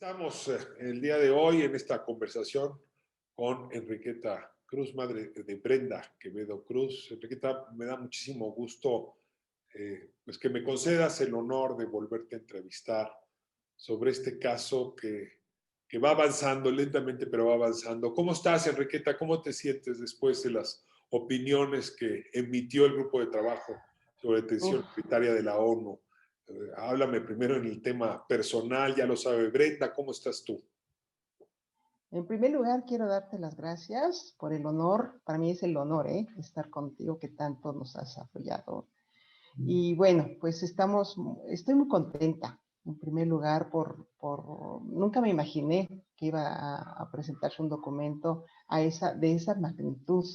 Estamos el día de hoy en esta conversación con Enriqueta Cruz, madre de Brenda Quevedo Cruz. Enriqueta, me da muchísimo gusto pues que me concedas el honor de volverte a entrevistar sobre este caso que va avanzando lentamente, pero va avanzando. ¿Cómo estás, Enriqueta? ¿Cómo te sientes después de las opiniones que emitió el grupo de trabajo sobre detención Uf, arbitraria de la ONU? Háblame primero en el tema personal, ya lo sabe Brenda, ¿cómo estás tú? en primer lugar, quiero darte las gracias por el honor. Para mí es el honor, estar contigo que tanto nos has apoyado. Y bueno, pues estoy muy contenta. En primer lugar, nunca me imaginé que iba a presentarse un documento de esa magnitud.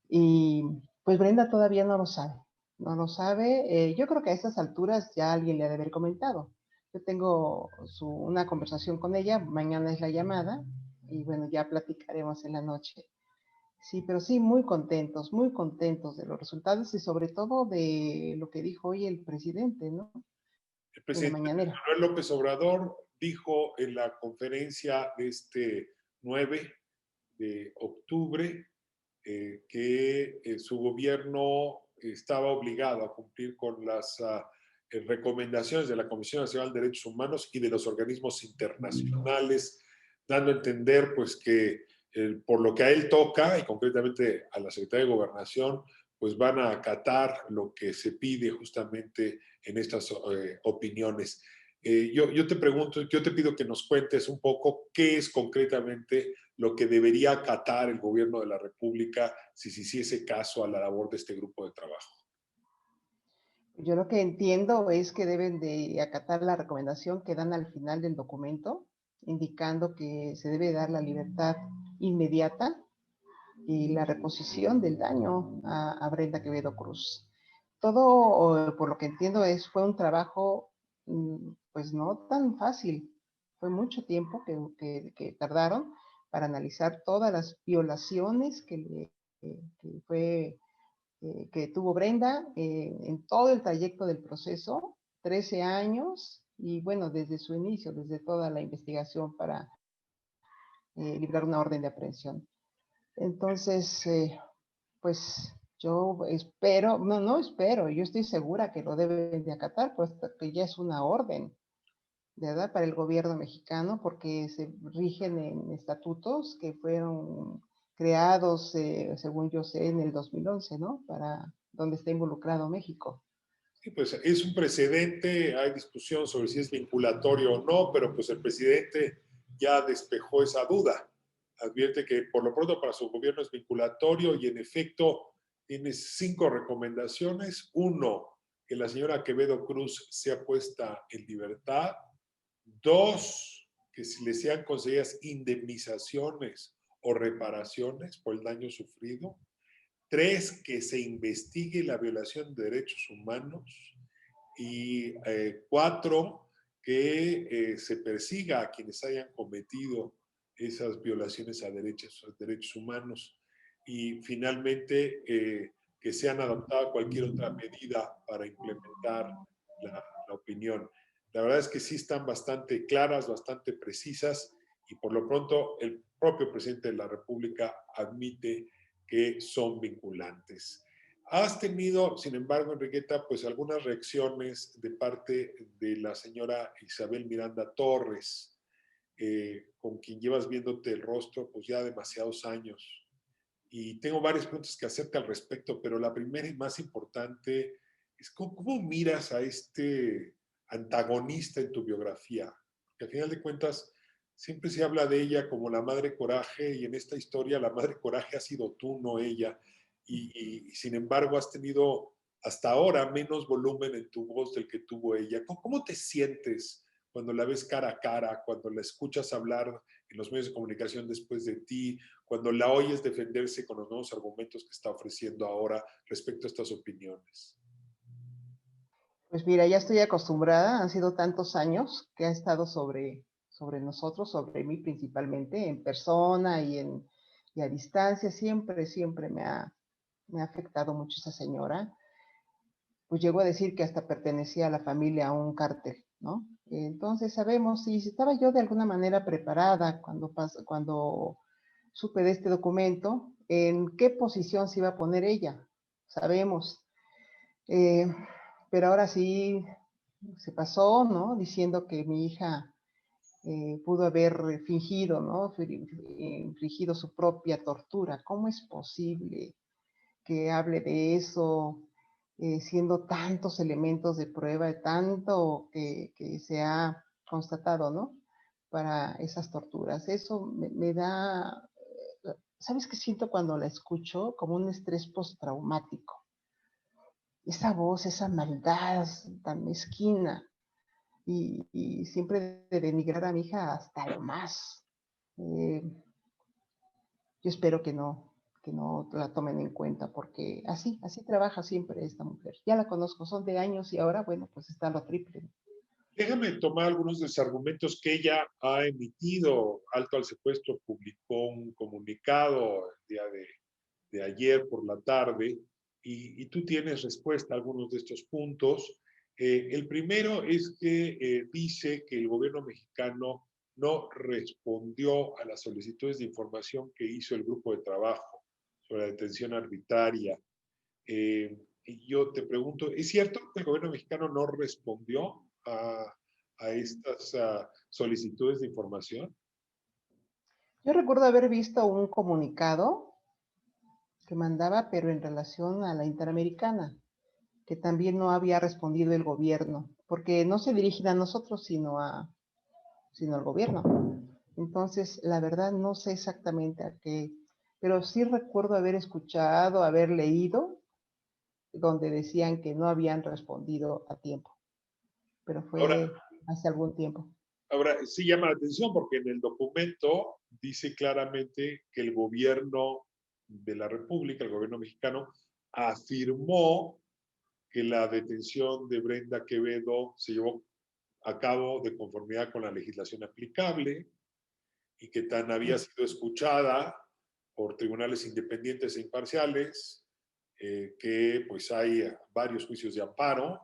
Y pues Brenda todavía no lo sabe. No lo sabe. Yo creo que a estas alturas ya alguien le ha de haber comentado. Yo tengo una conversación con ella, mañana es la llamada, y bueno, ya platicaremos en la noche. Sí, pero sí, muy contentos de los resultados y sobre todo de lo que dijo hoy el presidente, ¿no? El En la presidente mañanera. Manuel López Obrador dijo en la conferencia de este 9 de octubre que su gobierno estaba obligado a cumplir con las recomendaciones de la Comisión Nacional de Derechos Humanos y de los organismos internacionales, dando a entender pues que por lo que a él toca, y concretamente a la Secretaría de Gobernación, pues van a acatar lo que se pide justamente en estas opiniones. Yo te pregunto, yo te pido que nos cuentes un poco qué es concretamente lo que debería acatar el gobierno de la República si se hiciese caso a la labor de este grupo de trabajo. Yo lo que entiendo es que deben de acatar la recomendación que dan al final del documento, indicando que se debe dar la libertad inmediata y la reposición del daño a Brenda Quevedo Cruz. Todo, por lo que entiendo, fue un trabajo pues no tan fácil. Fue mucho tiempo que tardaron para analizar todas las violaciones que tuvo Brenda en todo el trayecto del proceso, 13 años, y bueno, desde su inicio, desde toda la investigación para librar una orden de aprehensión. Entonces, pues yo espero, no espero, yo estoy segura que lo deben de acatar, puesto que ya es una orden, ¿verdad? Para el gobierno mexicano, porque se rigen en estatutos que fueron creados, según yo sé, en el 2011, ¿no? Para donde está involucrado México. Sí, pues es un precedente, hay discusión sobre si es vinculatorio o no, pero pues el presidente ya despejó esa duda. Advierte que por lo pronto para su gobierno es vinculatorio y en efecto tiene 5 recomendaciones. Uno, que la señora Quevedo Cruz sea puesta en libertad. Dos, que si le sean concedidas indemnizaciones o reparaciones por el daño sufrido. Tres, que se investigue la violación de derechos humanos. Y cuatro, que se persiga a quienes hayan cometido esas violaciones a derechos humanos. Y finalmente, que sean adoptadas cualquier otra medida para implementar la opinión. La verdad es que sí están bastante claras, bastante precisas, y por lo pronto el propio presidente de la República admite que son vinculantes. Has tenido, sin embargo, Enriqueta, pues algunas reacciones de parte de la señora Isabel Miranda Torres, con quien llevas viéndote el rostro pues ya demasiados años. Y tengo varias preguntas que hacerte al respecto, pero la primera y más importante es cómo miras a este antagonista en tu biografía. Que al final de cuentas siempre se habla de ella como la madre coraje y en esta historia la madre coraje ha sido tú, no ella. Y sin embargo has tenido hasta ahora menos volumen en tu voz del que tuvo ella. ¿Cómo te sientes cuando la ves cara a cara, cuando la escuchas hablar en los medios de comunicación después de ti, cuando la oyes defenderse con los nuevos argumentos que está ofreciendo ahora respecto a estas opiniones? Pues mira, ya estoy acostumbrada, han sido tantos años que ha estado sobre nosotros, sobre mí principalmente, en persona y a distancia, siempre me ha afectado mucho esa señora. Pues llegó a decir que hasta pertenecía a la familia, a un cártel, ¿no? Entonces sabemos, y si estaba yo de alguna manera preparada cuando supe de este documento, en qué posición se iba a poner ella, sabemos. Eh, pero ahora sí se pasó, ¿no? Diciendo que mi hija pudo haber fingido, ¿no? Infligido su propia tortura. ¿Cómo es posible que hable de eso, siendo tantos elementos de prueba, de tanto que se ha constatado, ¿no? Para esas torturas? Eso me da, ¿sabes qué siento cuando la escucho? Como un estrés postraumático. Esa voz, esa maldad tan mezquina y siempre de denigrar a mi hija hasta lo más. Eh, yo espero que no la tomen en cuenta porque así trabaja siempre esta mujer. Ya la conozco, son de años y ahora, bueno, pues está lo triple. Déjame tomar algunos de los argumentos que ella ha emitido. Alto al Secuestro publicó un comunicado el día de ayer por la tarde y tú tienes respuesta a algunos de estos puntos. El primero es que dice que el gobierno mexicano no respondió a las solicitudes de información que hizo el grupo de trabajo sobre la detención arbitraria. Y yo te pregunto, ¿es cierto que el gobierno mexicano no respondió a estas solicitudes de información? Yo recuerdo haber visto un comunicado que mandaba, pero en relación a la Interamericana, que también no había respondido el gobierno, porque no se dirigen a nosotros, sino al gobierno. Entonces, la verdad no sé exactamente a qué, pero sí recuerdo haber escuchado, haber leído, donde decían que no habían respondido a tiempo, pero Ahora, fue hace algún tiempo. ahora sí llama la atención porque en el documento dice claramente que el gobierno de la República, el gobierno mexicano, afirmó que la detención de Brenda Quevedo se llevó a cabo de conformidad con la legislación aplicable y que tan había sido escuchada por tribunales independientes e imparciales, que pues hay varios juicios de amparo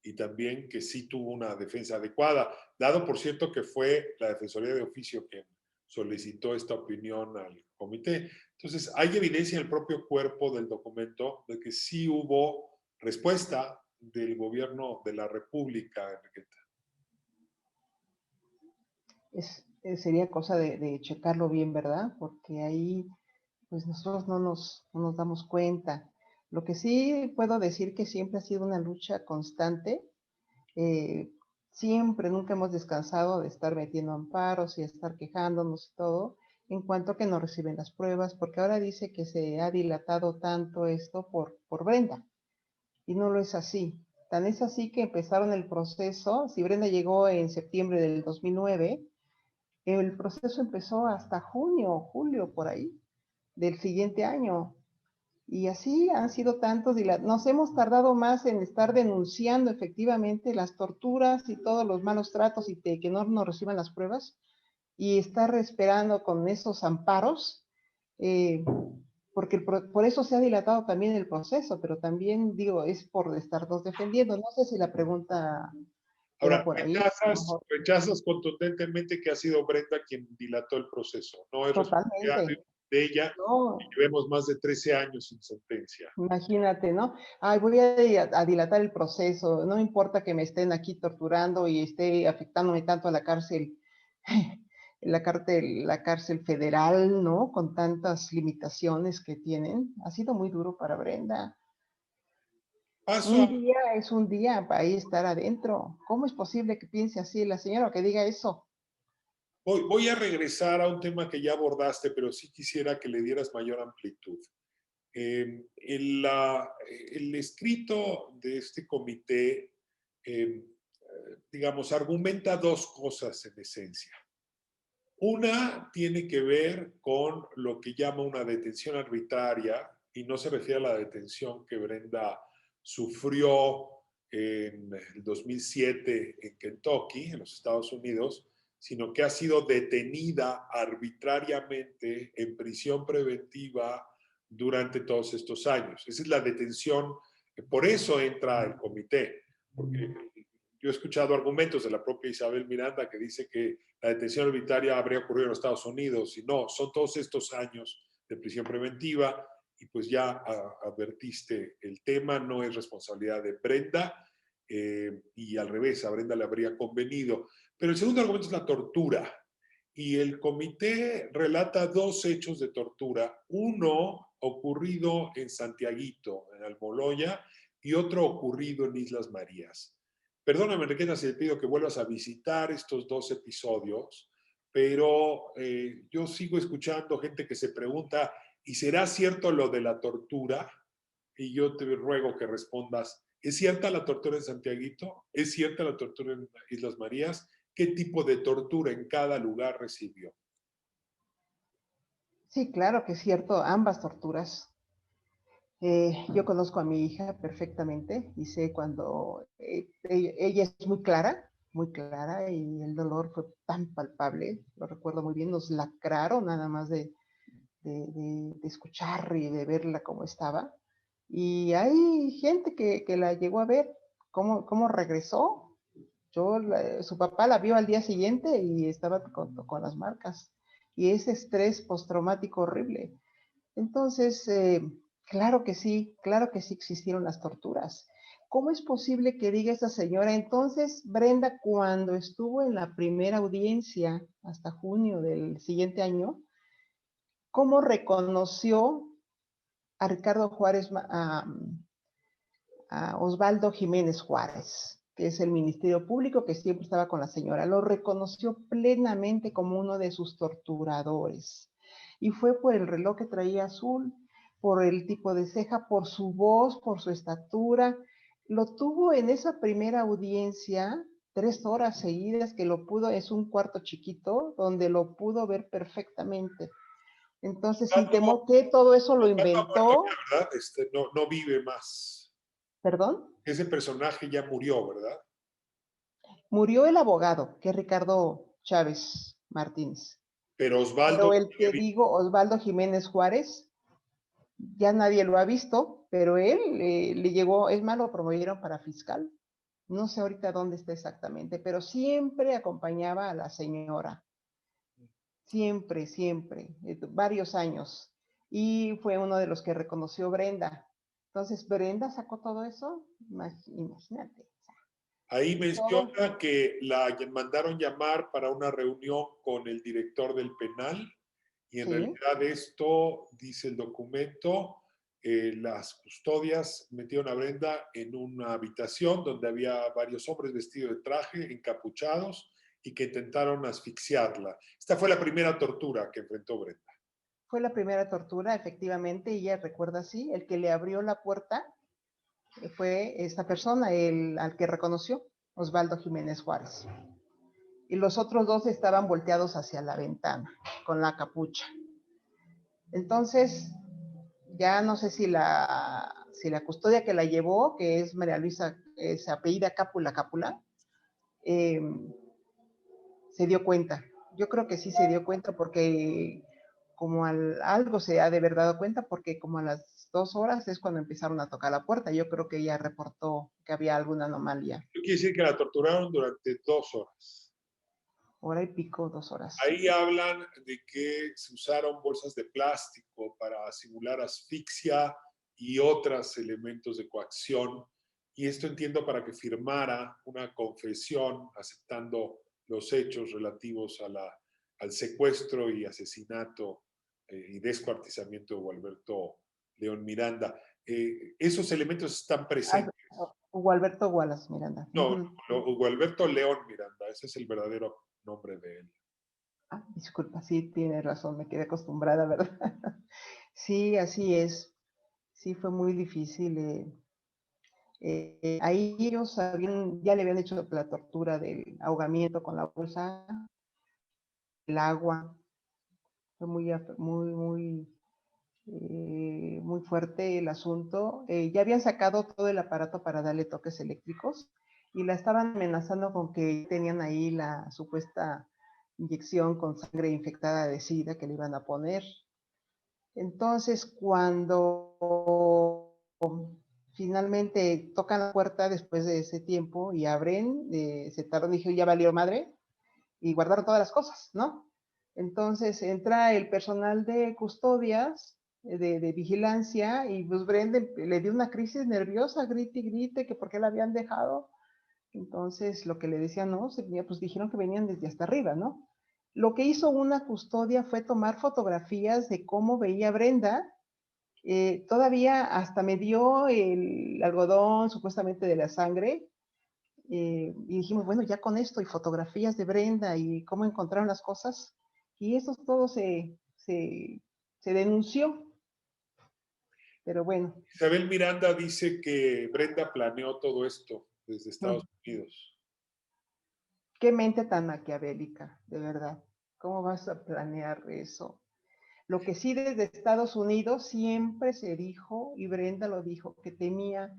y también que sí tuvo una defensa adecuada, dado por cierto que fue la Defensoría de Oficio quien solicitó esta opinión al comité. Entonces, hay evidencia en el propio cuerpo del documento de que sí hubo respuesta del gobierno de la República, Enriqueta. Sería cosa de checarlo bien, ¿verdad? Porque ahí, pues nosotros no nos damos cuenta. Lo que sí puedo decir que siempre ha sido una lucha constante. Eh, Siempre, nunca hemos descansado de estar metiendo amparos y estar quejándonos y todo, en cuanto a que no reciben las pruebas, porque ahora dice que se ha dilatado tanto esto por Brenda, y no lo es así. Tan es así que empezaron el proceso, si Brenda llegó en septiembre del 2009, el proceso empezó hasta junio, julio, por ahí, del siguiente año. Y así han sido tantos, y nos hemos tardado más en estar denunciando efectivamente las torturas y todos los malos tratos y que no nos reciban las pruebas, y estar esperando con esos amparos, eh, porque por eso se ha dilatado también el proceso, pero también digo, es por estarnos defendiendo. No sé si la pregunta queda Ahora, por ahí. rechazas contundentemente que ha sido Brenda quien dilató el proceso. No es responsabilidad Totalmente. de ella y No, llevemos más de 13 años sin sentencia. imagínate, ¿no? Ay, voy a dilatar el proceso, no importa que me estén aquí torturando y esté afectándome tanto a la cárcel, la cárcel federal, ¿no? Con tantas limitaciones que tienen. Ha sido muy duro para Brenda. Paso Un a, día es un día para ahí estar adentro. ¿Cómo es posible que piense así la señora o que diga eso? voy a regresar a un tema que ya abordaste, pero sí quisiera que le dieras mayor amplitud. El escrito de este comité, digamos, argumenta dos cosas en esencia. Una tiene que ver con lo que llama una detención arbitraria y no se refiere a la detención que Brenda sufrió en el 2007 en Kentucky, en los Estados Unidos, sino que ha sido detenida arbitrariamente en prisión preventiva durante todos estos años. Esa es la detención, por eso entra el comité, porque Yo he escuchado argumentos de la propia Isabel Miranda que dice que la detención arbitraria habría ocurrido en los Estados Unidos y no, son todos estos años de prisión preventiva y pues ya advertiste el tema, no es responsabilidad de Brenda y al revés, a Brenda le habría convenido. Pero el segundo argumento es la tortura y el comité relata dos hechos de tortura, uno ocurrido en Santiaguito, en Almoloya, y otro ocurrido en Islas Marías. Perdóname, Enriqueta, si te pido que vuelvas a visitar estos dos episodios, pero yo sigo escuchando gente que se pregunta, ¿y será cierto lo de la tortura? Y yo te ruego que respondas, ¿es cierta la tortura en Santiaguito? ¿Es cierta la tortura en Islas Marías? ¿Qué tipo de tortura en cada lugar recibió? Sí, claro que es cierto, ambas torturas. Yo conozco a mi hija perfectamente y sé cuando ella es muy clara y el dolor fue tan palpable, lo recuerdo muy bien, nos lacraron nada más de escuchar y de verla como estaba. Y hay gente que la llegó a ver, cómo regresó. Su papá la vio al día siguiente y estaba con las marcas. Y ese estrés postraumático horrible. Entonces, claro que sí existieron las torturas. ¿Cómo es posible que diga esa señora? Entonces, Brenda, cuando estuvo en la primera audiencia hasta junio del siguiente año, ¿cómo reconoció a Ricardo Juárez, a Osvaldo Jiménez Juárez, que es el Ministerio Público que siempre estaba con la señora? Lo reconoció plenamente como uno de sus torturadores. Y fue por el reloj que traía azul, por el tipo de ceja, por su voz, por su estatura. Lo tuvo en esa primera audiencia 3 horas seguidas, que lo pudo, es un cuarto chiquito, donde lo pudo ver perfectamente. Entonces, sin temor que todo eso lo Muerto ya, inventó. ¿verdad? No, no vive más. ¿Perdón? Ese personaje ya murió, ¿verdad? Murió el abogado, que es Ricardo Chávez Martínez. Pero Osvaldo Pero el sigue que vivo. digo, Osvaldo Jiménez Juárez, ya nadie lo ha visto, pero él le llegó, es más, lo promovieron para fiscal. No sé ahorita dónde está exactamente, pero siempre acompañaba a la señora. Siempre, siempre, varios años. Y fue uno de los que reconoció Brenda. Entonces, Brenda sacó todo eso, imagínate. Ahí Todo. menciona que la mandaron llamar para una reunión con el director del penal y en Sí, realidad esto, dice el documento, las custodias metieron a Brenda en una habitación donde había varios hombres vestidos de traje, encapuchados, y que intentaron asfixiarla. Esta fue la primera tortura que enfrentó Brenda. fue la primera tortura, efectivamente, y ella recuerda así, el que le abrió la puerta fue esta persona, al que reconoció, Osvaldo Jiménez Juárez. Y los otros dos estaban volteados hacia la ventana, con la capucha. Entonces, ya no sé si la custodia que la llevó, que es María Luisa, se apellida Cápula, eh, se dio cuenta. Yo creo que sí se dio cuenta porque algo se ha de haber dado cuenta porque como a las 2 horas es cuando empezaron a tocar la puerta. Yo creo que ella reportó que había alguna anomalía. Eso quiere decir que la torturaron durante 2 horas. Hora y pico, 2 horas. Ahí hablan de que se usaron bolsas de plástico para simular asfixia y otros elementos de coacción. Y esto entiendo para que firmara una confesión aceptando los hechos relativos al secuestro y asesinato y descuartizamiento de Gualberto León Miranda. Esos elementos están presentes. Hugo Alberto Wallace Miranda. No, Gualberto León Miranda, ese es el verdadero nombre de él. Disculpa, sí, tiene razón, me quedé acostumbrada, ¿verdad? Sí, así es. Sí, fue muy difícil. Ahí ellos ya le habían hecho la tortura del ahogamiento con la bolsa, el agua. Fue muy fuerte el asunto. Ya habían sacado todo el aparato para darle toques eléctricos y la estaban amenazando con que tenían ahí la supuesta inyección con sangre infectada de SIDA que le iban a poner. Entonces, cuando finalmente tocan la puerta después de ese tiempo y abren, se tardan, dije, ya valió madre, y guardaron todas las cosas, ¿no? Entonces entra el personal de custodias, de vigilancia, y pues Brenda le dio una crisis nerviosa, grite y grite, que por qué la habían dejado. Entonces lo que le decían, no, pues dijeron que venían desde hasta arriba, ¿no? Lo que hizo una custodia fue tomar fotografías de cómo veía Brenda. Todavía hasta me dio el algodón supuestamente de la sangre, y dijimos, bueno, ya con esto y fotografías de Brenda y cómo encontraron las cosas, y eso todo se denunció, pero bueno. Isabel Miranda dice que Brenda planeó todo esto desde Estados Unidos. Qué mente tan maquiavélica, de verdad. ¿Cómo vas a planear eso? Lo que sí desde Estados Unidos siempre se dijo, y Brenda lo dijo, que temía,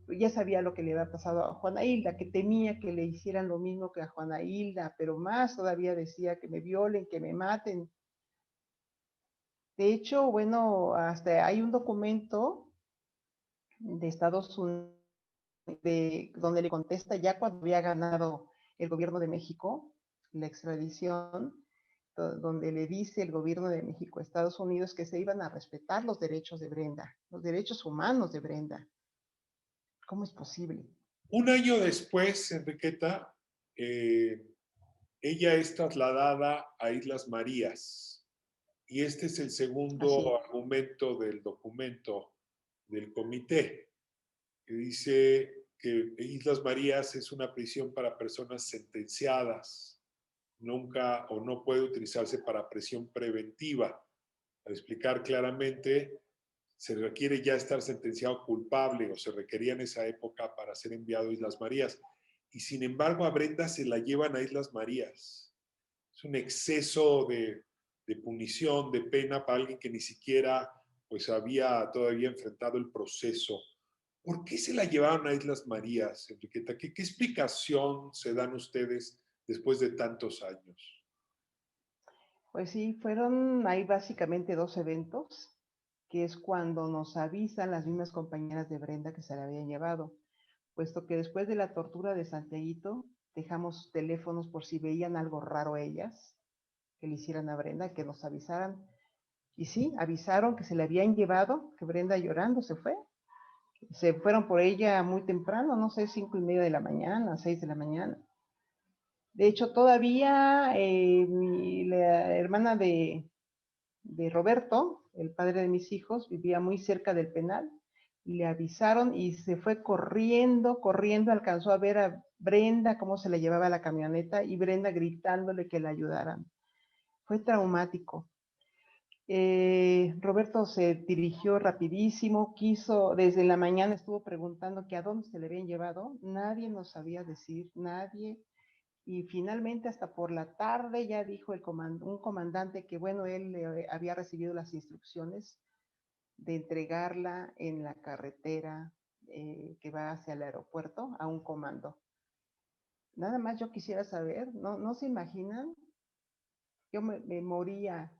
ya sabía lo que le había pasado a Juana Hilda, que temía que le hicieran lo mismo que a Juana Hilda, pero más todavía decía que me violen, que me maten. De hecho, bueno, hasta hay un documento de Estados Unidos donde le contesta ya cuando había ganado el gobierno de México la extradición, donde le dice el gobierno de México a Estados Unidos que se iban a respetar los derechos de Brenda, los derechos humanos de Brenda. ¿Cómo es posible? Un año después, Enriqueta, ella es trasladada a Islas Marías. Y este es el segundo argumento del documento del comité, que dice que Islas Marías es una prisión para personas sentenciadas, nunca o no puede utilizarse para prisión preventiva. Al explicar claramente, se requiere ya estar sentenciado culpable o se requería en esa época para ser enviado a Islas Marías. Y sin embargo a Brenda se la llevan a Islas Marías. Es un exceso de punición, de pena para alguien que ni siquiera pues había todavía enfrentado el proceso. ¿Por qué se la llevaron a Islas Marías, Enriqueta? ¿Qué explicación se dan ustedes después de tantos años? Pues sí, fueron ahí básicamente dos eventos, que es cuando nos avisan las mismas compañeras de Brenda que se la habían llevado, puesto que después de la tortura de Santiaguito, dejamos teléfonos por si veían algo raro ellas, que le hicieran a Brenda, que nos avisaran. Y sí, avisaron que se la habían llevado, que Brenda llorando se fue. Se fueron por ella muy temprano, no sé, 5:30 de la mañana, 6 de la mañana. De hecho, todavía la hermana de Roberto, el padre de mis hijos, vivía muy cerca del penal. Le avisaron y se fue corriendo, corriendo, alcanzó a ver a Brenda cómo se la llevaba a la camioneta y Brenda gritándole que la ayudaran. Fue traumático. Roberto se dirigió rapidísimo, quiso, desde la mañana estuvo preguntando que a dónde se le habían llevado, nadie nos sabía decir, nadie, y finalmente hasta por la tarde ya dijo un comandante que bueno, él había recibido las instrucciones de entregarla en la carretera que va hacia el aeropuerto a un comando. Nada más yo quisiera saber, no se imaginan, yo me moría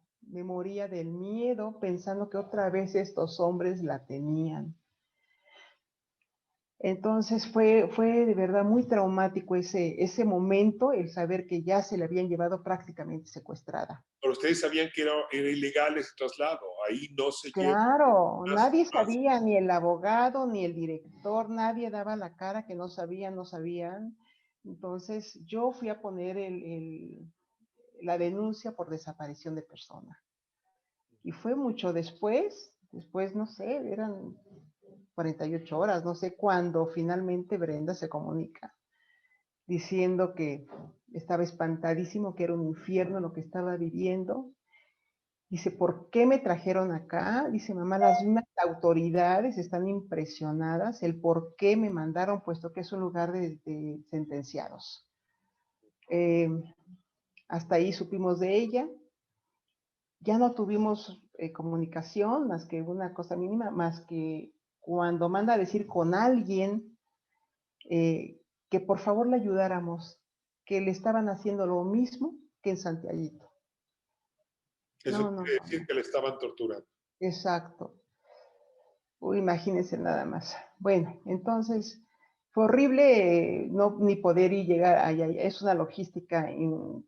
del miedo pensando que otra vez estos hombres la tenían. Entonces fue de verdad muy traumático ese momento, el saber que ya se la habían llevado prácticamente secuestrada. Pero ustedes sabían que era ilegal ese traslado, ahí no se lleva. Claro, Más, nadie más. sabía, ni el abogado, ni el director, nadie daba la cara que no sabían, no sabían. Entonces yo fui a poner la denuncia por desaparición de persona. Y fue mucho después no sé, eran 48 horas, no sé, cuando finalmente Brenda se comunica diciendo que estaba espantadísimo, que era un infierno lo que estaba viviendo. Dice, ¿por qué me trajeron acá? Dice, mamá, las mismas autoridades están impresionadas el por qué me mandaron, puesto que es un lugar de sentenciados. Hasta ahí supimos de ella. Ya no tuvimos comunicación, más que una cosa mínima, más que cuando manda a decir con alguien que por favor le ayudáramos, que le estaban haciendo lo mismo que en Santiaguito. Eso No, no, quiere no, decir no. que le estaban torturando. Exacto. Imagínense nada más. Bueno, entonces fue horrible no, ni poder ir llegar allá. Es una logística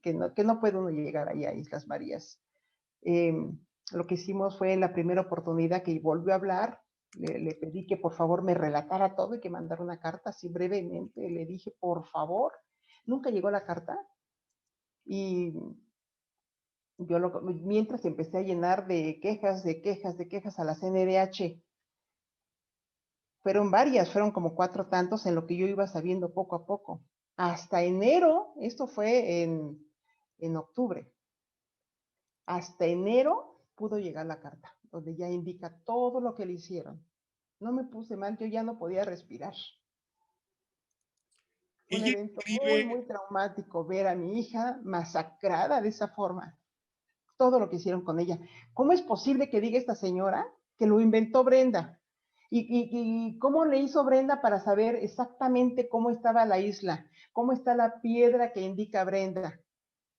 que no puede uno llegar allá a Islas Marías. Eh, lo que hicimos fue en la primera oportunidad que volvió a hablar, le pedí que por favor me relatara todo y que mandara una carta así brevemente. Le dije, por favor, nunca llegó la carta y yo mientras empecé a llenar de quejas, de quejas, de quejas a la CNDH. Fueron varias, fueron como 4 tantos en lo que yo iba sabiendo poco a poco. Hasta enero, esto fue en octubre, hasta enero pudo llegar la carta, donde ya indica todo lo que le hicieron. No me puse mal, yo ya no podía respirar. Fue un Ella evento muy, escribe, muy traumático ver a mi hija masacrada de esa forma. Todo lo que hicieron con ella. ¿Cómo es posible que diga esta señora que lo inventó Brenda? ¿Y cómo le hizo Brenda para saber exactamente cómo estaba la isla? ¿Cómo está la piedra que indica Brenda?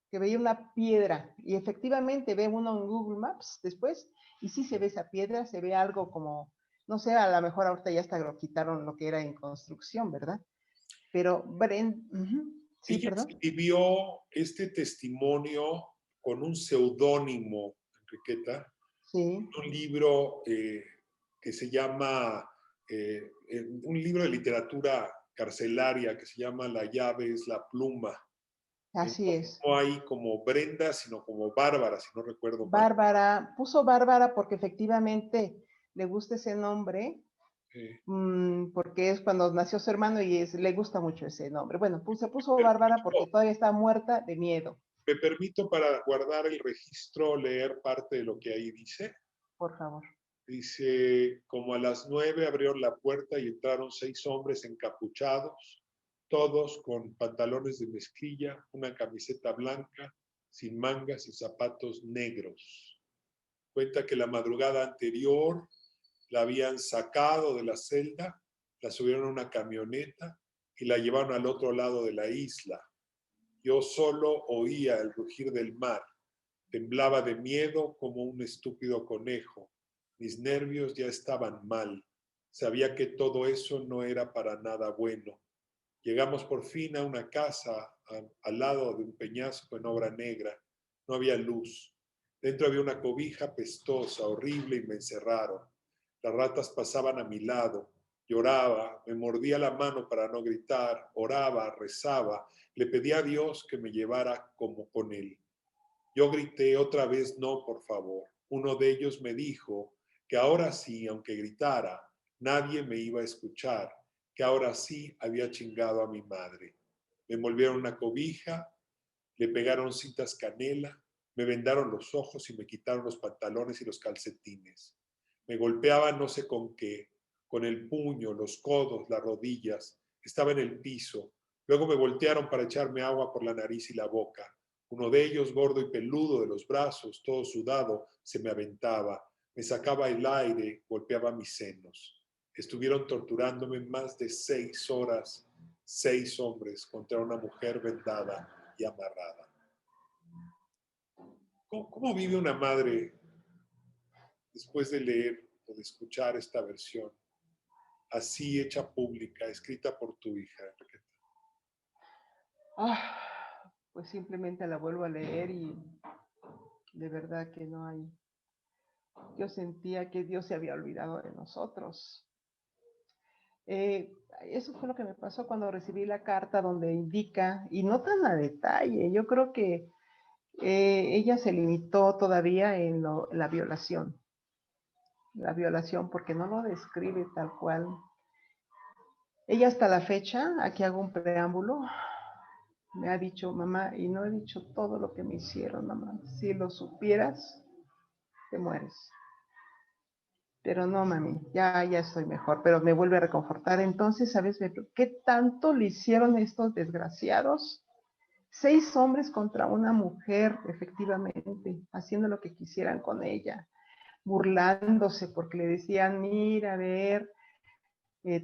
Que veía una piedra y efectivamente ve uno en Google Maps después y sí se ve esa piedra, se ve algo como, no sé, a lo mejor ahorita ya hasta lo quitaron lo que era en construcción, ¿verdad? Pero Brenda, sí, ella perdón. escribió este testimonio con un seudónimo, Enriqueta, Sí, un libro que se llama, un libro de literatura carcelaria que se llama La llave es la pluma. así No, es. no hay como Brenda, sino como Bárbara, si no recuerdo mal. Bárbara, puso Bárbara porque efectivamente le gusta ese nombre, Eh, porque es cuando nació su hermano y le gusta mucho ese nombre. Bueno, se puso Bárbara porque permito, todavía está muerta de miedo, me permito para guardar el registro leer parte de lo que ahí dice. por favor. Dice, como a las 9 abrieron la puerta y entraron 6 hombres encapuchados, todos con pantalones de mezclilla, una camiseta blanca, sin mangas y zapatos negros. Cuenta que la madrugada anterior la habían sacado de la celda, la subieron a una camioneta y la llevaron al otro lado de la isla. Yo solo oía el rugir del mar. Temblaba de miedo como un estúpido conejo. Mis nervios ya estaban mal. Sabía que todo eso no era para nada bueno. Llegamos por fin a una casa al lado de un peñasco en obra negra. No había luz. Dentro había una cobija pestosa, horrible, y me encerraron. Las ratas pasaban a mi lado. Lloraba, me mordía la mano para no gritar, oraba, rezaba, le pedía a Dios que me llevara como con él. Yo grité otra vez, no, por favor. Uno de ellos me dijo que ahora sí, aunque gritara, nadie me iba a escuchar, que ahora sí había chingado a mi madre. Me envolvieron una cobija, le pegaron cintas canela, me vendaron los ojos y me quitaron los pantalones y los calcetines. Me golpeaban no sé con qué, con el puño, los codos, las rodillas. Estaba en el piso. Luego me voltearon para echarme agua por la nariz y la boca. Uno de ellos, gordo y peludo de los brazos, todo sudado, se me aventaba. Me sacaba el aire, golpeaba mis senos. Estuvieron torturándome más de 6 horas, 6 hombres contra una mujer vendada y amarrada. ¿Cómo vive una madre después de leer o de escuchar esta versión así hecha pública, escrita por tu hija, Enriqueta? Ah, pues simplemente la vuelvo a leer y de verdad que no hay. Yo sentía que Dios se había olvidado de nosotros. Eso fue lo que me pasó cuando recibí la carta donde indica, y no tan a detalle, yo creo que ella se limitó todavía en la violación, porque no lo describe tal cual. Ella hasta la fecha, aquí hago un preámbulo, me ha dicho, mamá, y no he dicho todo lo que me hicieron, mamá, si lo supieras, te mueres. Pero no, mami, ya estoy mejor, pero me vuelve a reconfortar. Entonces, ¿sabes qué tanto le hicieron estos desgraciados? 6 hombres contra una mujer, efectivamente, haciendo lo que quisieran con ella, burlándose porque le decían, mira, a ver,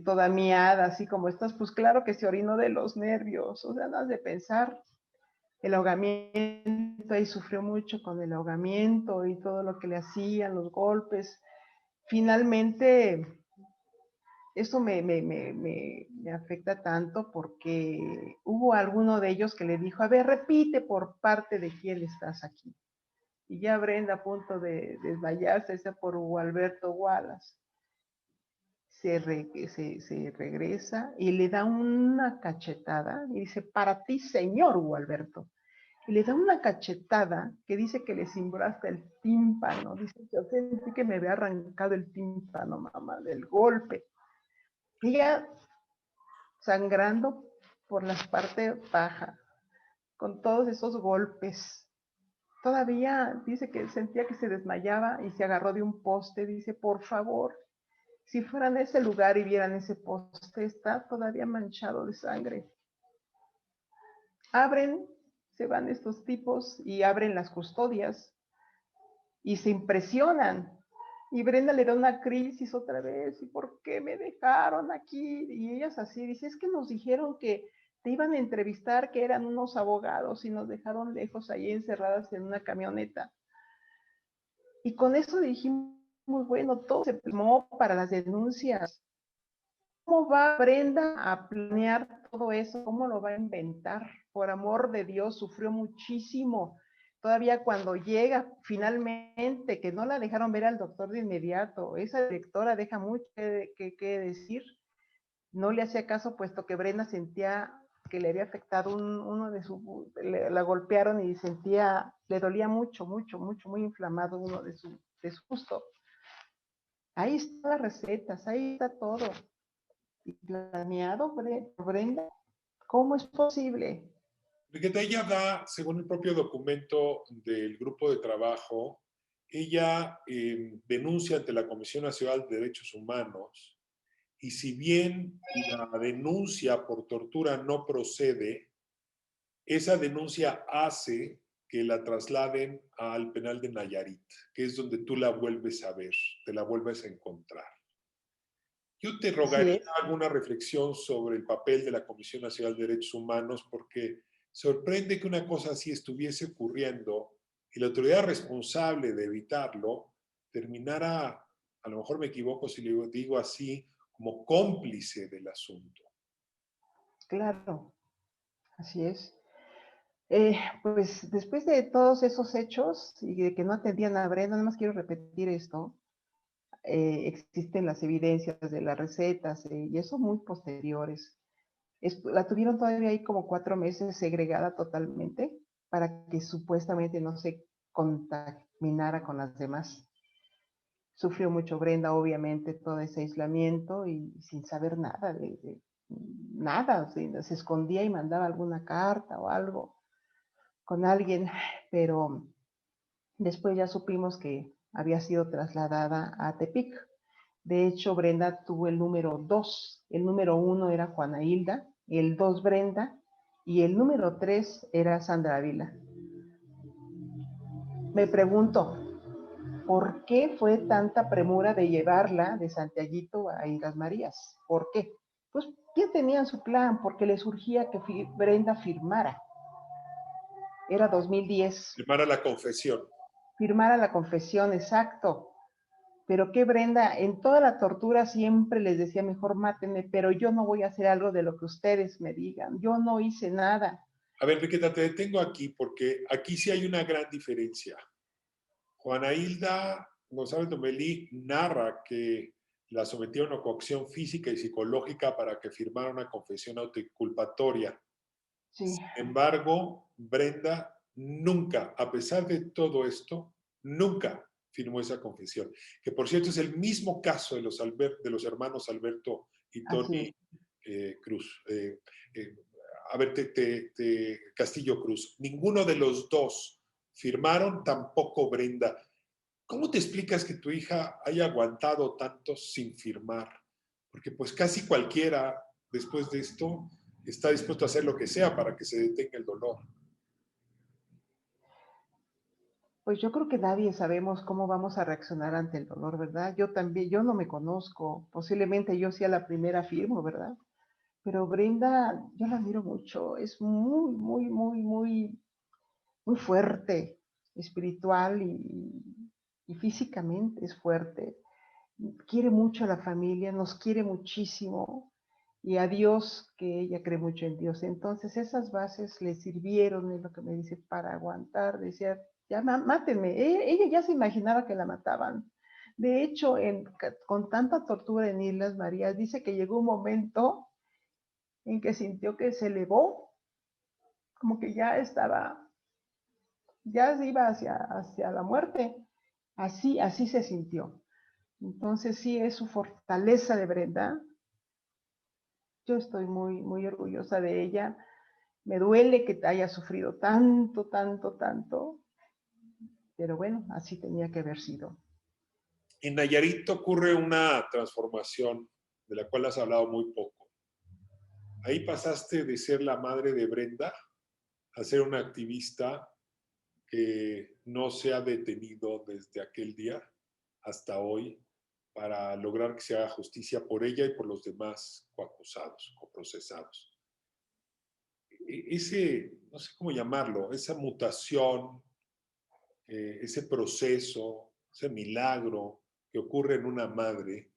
toda miada, así como estás, pues claro que se orinó de los nervios, o sea, nada de pensar. El ahogamiento, ahí sufrió mucho con el ahogamiento y todo lo que le hacían, los golpes. Finalmente eso me afecta tanto porque hubo alguno de ellos que le dijo, a ver, repite por parte de quién estás aquí. Y ya Brenda a punto de desmayarse, ese por Hugo Alberto Wallace. Se regresa y le da una cachetada y dice, para ti, señor Hugo Alberto. Y le da una cachetada que dice que le cimbró hasta el tímpano. Dice, yo sentí que me había arrancado el tímpano, mamá, del golpe. Ella sangrando por las partes bajas, con todos esos golpes. Todavía dice que sentía que se desmayaba y se agarró de un poste. Dice, por favor, si fueran a ese lugar y vieran ese poste, está todavía manchado de sangre. Abren, se van estos tipos y abren las custodias y se impresionan. Y Brenda le da una crisis otra vez. ¿Y por qué me dejaron aquí? Y ellas así, dice, es que nos dijeron que te iban a entrevistar, que eran unos abogados y nos dejaron lejos ahí encerradas en una camioneta. Y con eso dijimos, bueno, todo se plasmó para las denuncias. ¿Cómo va Brenda a planear todo eso? ¿Cómo lo va a inventar? Por amor de Dios, sufrió muchísimo. Todavía cuando llega finalmente, que no la dejaron ver al doctor de inmediato, esa directora deja mucho que decir. No le hacía caso, puesto que Brenda sentía que le había afectado uno de sus, la golpearon y sentía, le dolía mucho, mucho, mucho, muy inflamado uno de su gusto. Ahí están las recetas, ahí está todo. Y planeado, Brenda, ¿cómo es posible? Porque ella da, según el propio documento del grupo de trabajo, ella denuncia ante la Comisión Nacional de Derechos Humanos y si bien la denuncia por tortura no procede, esa denuncia hace que la trasladen al penal de Nayarit, que es donde tú la vuelves a ver, te la vuelves a encontrar. Yo te Así rogaría es. alguna reflexión sobre el papel de la Comisión Nacional de Derechos Humanos, porque sorprende que una cosa así estuviese ocurriendo y la autoridad responsable de evitarlo terminara, a lo mejor me equivoco si le digo así, como cómplice del asunto. Claro, así es. Pues después de todos esos hechos y de que no atendían a Brenda, nada más quiero repetir esto, existen las evidencias de las recetas y eso muy posteriores. La tuvieron todavía ahí como 4 meses segregada totalmente para que supuestamente no se contaminara con las demás. Sufrió mucho Brenda, obviamente, todo ese aislamiento y sin saber nada nada, o sea, se escondía y mandaba alguna carta o algo con alguien, pero después ya supimos que había sido trasladada a Tepic. De hecho, Brenda tuvo el número 2. El número 1 era Juana Hilda, el 2 Brenda y el número 3 era Sandra Ávila. Me pregunto, ¿por qué fue tanta premura de llevarla de Santiaguito a Islas Marías? ¿Por qué? Pues ya tenían su plan, porque les surgía que Brenda firmara. Era 2010. Firmar a la confesión. Firmara la confesión, exacto. Pero que Brenda, en toda la tortura siempre les decía, mejor mátenme, pero yo no voy a hacer algo de lo que ustedes me digan. Yo no hice nada. A ver, Enriqueta, te detengo aquí porque aquí sí hay una gran diferencia. Juana Hilda González Lomelí narra que la sometieron a coacción física y psicológica para que firmara una confesión autoinculpatoria. Sí, Sin embargo, Brenda nunca, a pesar de todo esto, nunca firmó esa confesión. Que por cierto es el mismo caso de los hermanos Alberto y así Tony es. Cruz. A ver, Castillo Cruz. Ninguno de los dos firmaron, tampoco Brenda. ¿Cómo te explicas que tu hija haya aguantado tanto sin firmar? Porque pues casi cualquiera después de esto está dispuesto a hacer lo que sea para que se detenga el dolor. Pues yo creo que nadie sabemos cómo vamos a reaccionar ante el dolor, ¿verdad? Yo también, yo no me conozco. Posiblemente yo sea la primera firmo, ¿verdad? Pero Brenda, yo la admiro mucho. Es muy, muy, muy, muy, muy fuerte, espiritual y físicamente es fuerte. quiere mucho a la familia, nos quiere muchísimo, y a Dios, que ella cree mucho en Dios. Entonces esas bases le sirvieron, es lo que me dice, para aguantar. Decía, ya mátenme. Ella ya se imaginaba que la mataban. De hecho, con tanta tortura en Islas Marías, dice que llegó un momento en que sintió que se elevó, como que ya estaba, ya se iba hacia la muerte. Así se sintió. Entonces sí, es su fortaleza de Brenda. Yo estoy muy orgullosa de ella. Me duele que haya sufrido tanto, tanto, tanto, pero bueno, así tenía que haber sido. En Nayarit ocurre una transformación de la cual has hablado muy poco. Ahí pasaste de ser la madre de Brenda a ser una activista que no se ha detenido desde aquel día hasta hoy para lograr que se haga justicia por ella y por los demás coacusados o procesados. Ese, no sé cómo llamarlo, esa mutación, ese proceso, ese milagro que ocurre en una madre,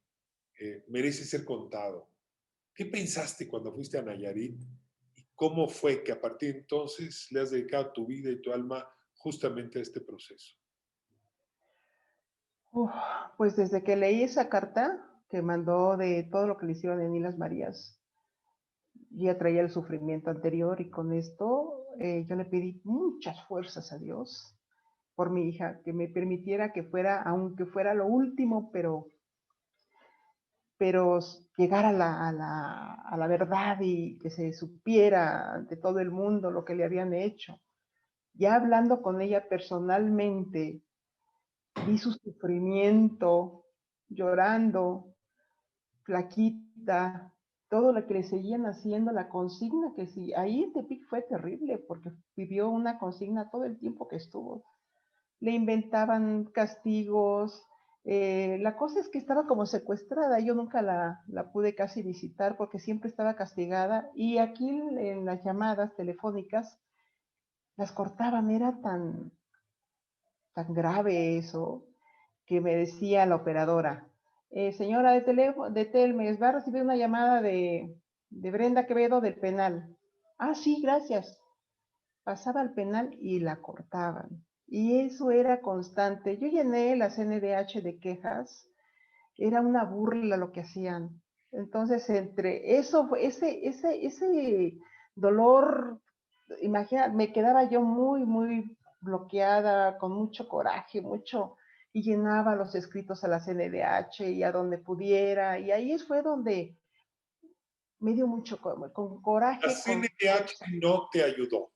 merece ser contado. ¿Qué pensaste cuando fuiste a Nayarit? ¿Y cómo fue que a partir de entonces le has dedicado tu vida y tu alma justamente a este proceso? Uf, pues desde que leí esa carta que mandó de todo lo que le hicieron en Islas Marías, ya traía el sufrimiento anterior y con esto yo le pedí muchas fuerzas a Dios por mi hija, que me permitiera que fuera, aunque fuera lo último, pero llegar a la verdad y que se supiera ante todo el mundo lo que le habían hecho. Ya hablando con ella personalmente, vi su sufrimiento, llorando, flaquita, todo lo que le seguían haciendo, la consigna que sí, ahí en Tepic fue terrible porque vivió una consigna todo el tiempo que estuvo. Le inventaban castigos. La cosa es que estaba como secuestrada, yo nunca la pude casi visitar porque siempre estaba castigada y aquí en las llamadas telefónicas las cortaban, era tan grave eso que me decía la operadora, señora de Telmes, va a recibir una llamada de Brenda Quevedo del penal. Ah, sí, gracias. Pasaba al penal y la cortaban. Y eso era constante. Yo llené la CNDH de quejas, era una burla lo que hacían. Entonces, entre eso, ese dolor, imagina, me quedaba yo muy bloqueada, con mucho coraje, y llenaba los escritos a la CNDH y a donde pudiera, y ahí fue donde me dio mucho con La coraje, con CNDH fuerza. no te ayudó.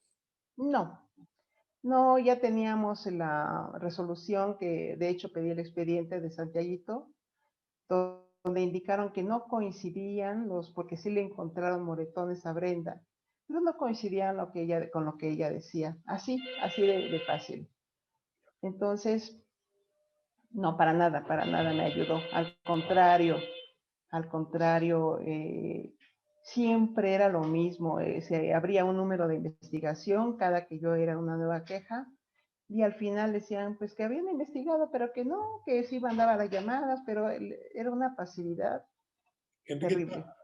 No, no, ya teníamos la resolución que de hecho pedí el expediente de Santiaguito, donde indicaron que no coincidían porque sí le encontraron moretones a Brenda, pero no coincidían con lo que ella decía. Así de fácil. Entonces, no, para nada me ayudó. Al contrario, siempre era lo mismo. Se abría un número de investigación cada que yo era una nueva queja. Y al final decían, pues que habían investigado, pero que no, que sí mandaba las llamadas, pero era una pasividad terrible. Enriqueta,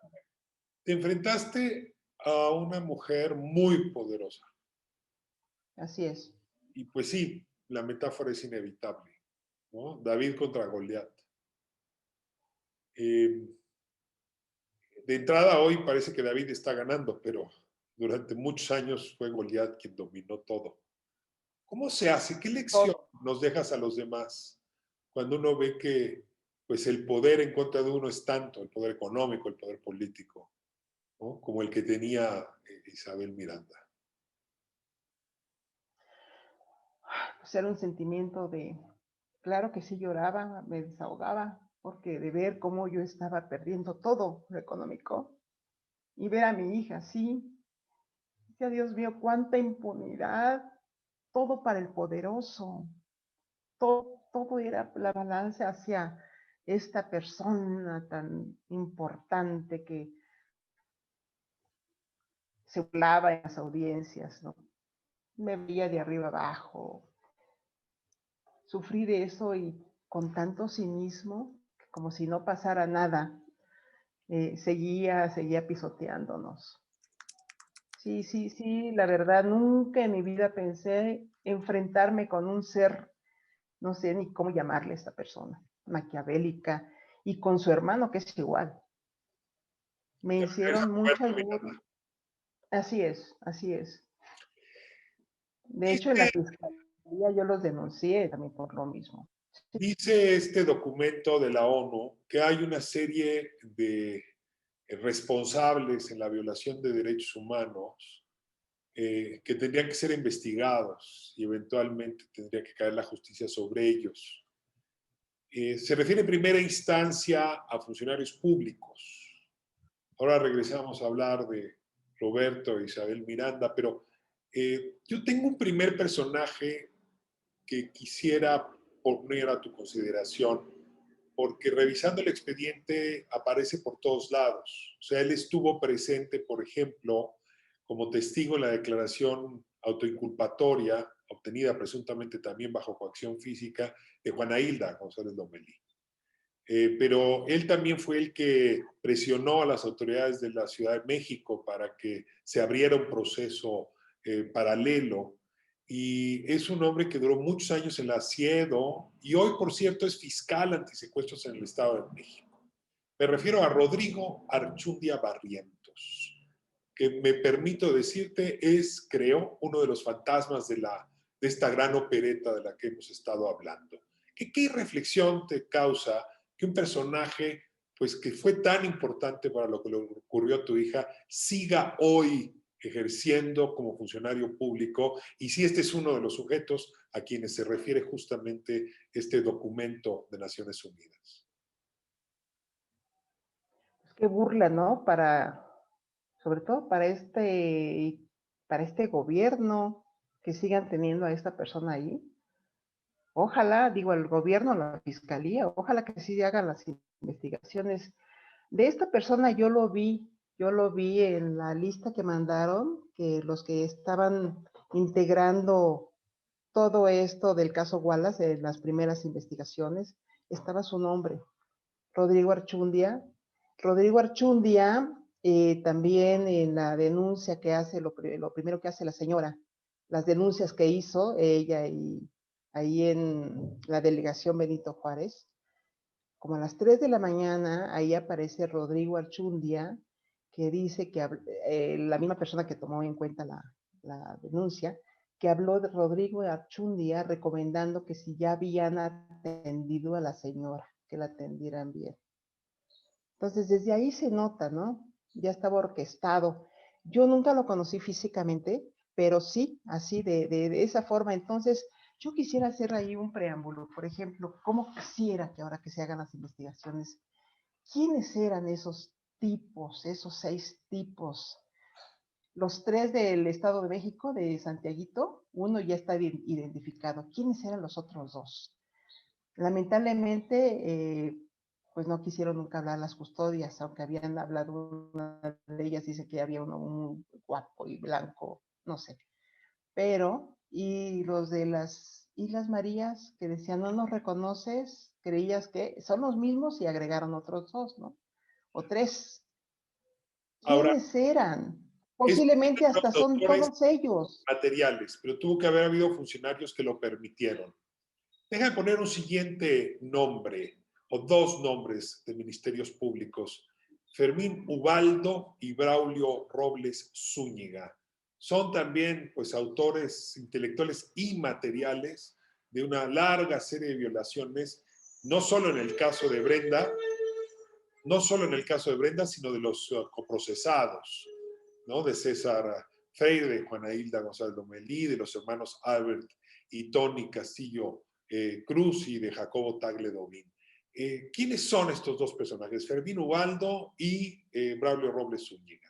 te enfrentaste a una mujer muy poderosa. Así es. Y pues sí, la metáfora es inevitable, ¿no? David contra Goliat. Eh, de entrada hoy parece que David está ganando, pero durante muchos años fue Goliat quien dominó todo. ¿Cómo se hace? ¿Qué lección Todo. nos dejas a los demás cuando uno ve que pues el poder en contra de uno es tanto, el poder económico, el poder político, ¿no? Como el que tenía Isabel Miranda? Pues era un sentimiento claro que sí lloraba, me desahogaba, porque de ver cómo yo estaba perdiendo todo lo económico y ver a mi hija así, decía, Dios mío, cuánta impunidad, todo para el poderoso, todo era la balanza hacia esta persona tan importante que se burlaba en las audiencias, ¿no? Me veía de arriba abajo, sufrí de eso y con tanto cinismo. como si no pasara nada, seguía pisoteándonos. Sí, la verdad, nunca en mi vida pensé enfrentarme con un ser, no sé ni cómo llamarle a esta persona, maquiavélica, y con su hermano que es igual. Me Ya no hicieron puede muchas terminar. burlas. Así es, así es. De hecho, en la Dice, fiscalía yo los denuncié también por lo mismo. dice este documento de la ONU que hay una serie de responsables en la violación de derechos humanos que tendrían que ser investigados y eventualmente tendría que caer la justicia sobre ellos. Se refiere en primera instancia a funcionarios públicos. Ahora regresamos a hablar de Roberto e Isabel Miranda, pero yo tengo un primer personaje que quisiera poner a tu consideración, porque revisando el expediente aparece por todos lados. O sea, él estuvo presente, por ejemplo, como testigo en la declaración autoinculpatoria, obtenida presuntamente también bajo coacción física, de Juana Hilda González Lomelí. Pero él también fue el que presionó a las autoridades de la Ciudad de México para que se abriera un proceso paralelo. Y es un hombre que duró muchos años en la CIEDO y hoy, por cierto, es fiscal antisecuestros en el Estado de México. Me refiero a Rodrigo Archundia Barrientos, que me permito decirte es, creo, uno de los fantasmas de esta gran opereta de la que hemos estado hablando. ¿Qué reflexión te causa que un personaje, pues que fue tan importante para lo que le ocurrió a tu hija, siga hoy ejerciendo como funcionario público? Y si este es uno de los sujetos a quienes se refiere justamente este documento de Naciones Unidas. Pues qué burla, ¿no? Sobre todo para este gobierno, que sigan teniendo a esta persona ahí. Ojalá, digo, el gobierno, la fiscalía, ojalá que sí hagan las investigaciones. De esta persona yo lo vi en la lista que mandaron, que los que estaban integrando todo esto del caso Wallace, en las primeras investigaciones, estaba su nombre, Rodrigo Archundia. Rodrigo Archundia, también en la denuncia que hace, lo primero que hace la señora, las denuncias que hizo ella y ahí en la delegación Benito Juárez, como a las 3 de la mañana, ahí aparece Rodrigo Archundia, que dice que la misma persona que tomó en cuenta la denuncia, que habló de Rodrigo Archundia recomendando que si ya habían atendido a la señora, que la atendieran bien. Entonces, desde ahí se nota, ¿no? Ya estaba orquestado. Yo nunca lo conocí físicamente, pero sí, así, de esa forma. Entonces, yo quisiera hacer ahí un preámbulo. Por ejemplo, ¿cómo quisiera que ahora que se hagan las investigaciones, quiénes eran esos tipos, esos 6 tipos? Los 3 del Estado de México, de Santiaguito, uno ya está identificado. ¿Quiénes eran los otros 2? Lamentablemente, pues no quisieron nunca hablar las custodias, aunque habían hablado, una de ellas dice que había uno muy guapo y blanco, no sé. Pero, y los de las Islas Marías, que decían, no nos reconoces, creías que son los mismos y agregaron otros 2, ¿no? O 3. Ahora, ¿Quiénes eran? estos Posiblemente fueron hasta los son autores todos ellos. materiales, pero tuvo que haber habido funcionarios que lo permitieron. Deja de poner un siguiente nombre o 2 nombres de ministerios públicos: Fermín Ubaldo y Braulio Robles Zúñiga. Son también, pues, autores intelectuales y materiales de una larga serie de violaciones, no solo en el caso de Brenda, no solo en el caso de Brenda, sino de los coprocesados, ¿no? De César Freire, de Juana Hilda González Lomelí, de los hermanos Albert y Tony Castillo Cruz y de Jacobo Tagle Dovín. ¿Quiénes son estos 2 personajes? Fermín Ubaldo y Braulio Robles Zúñiga.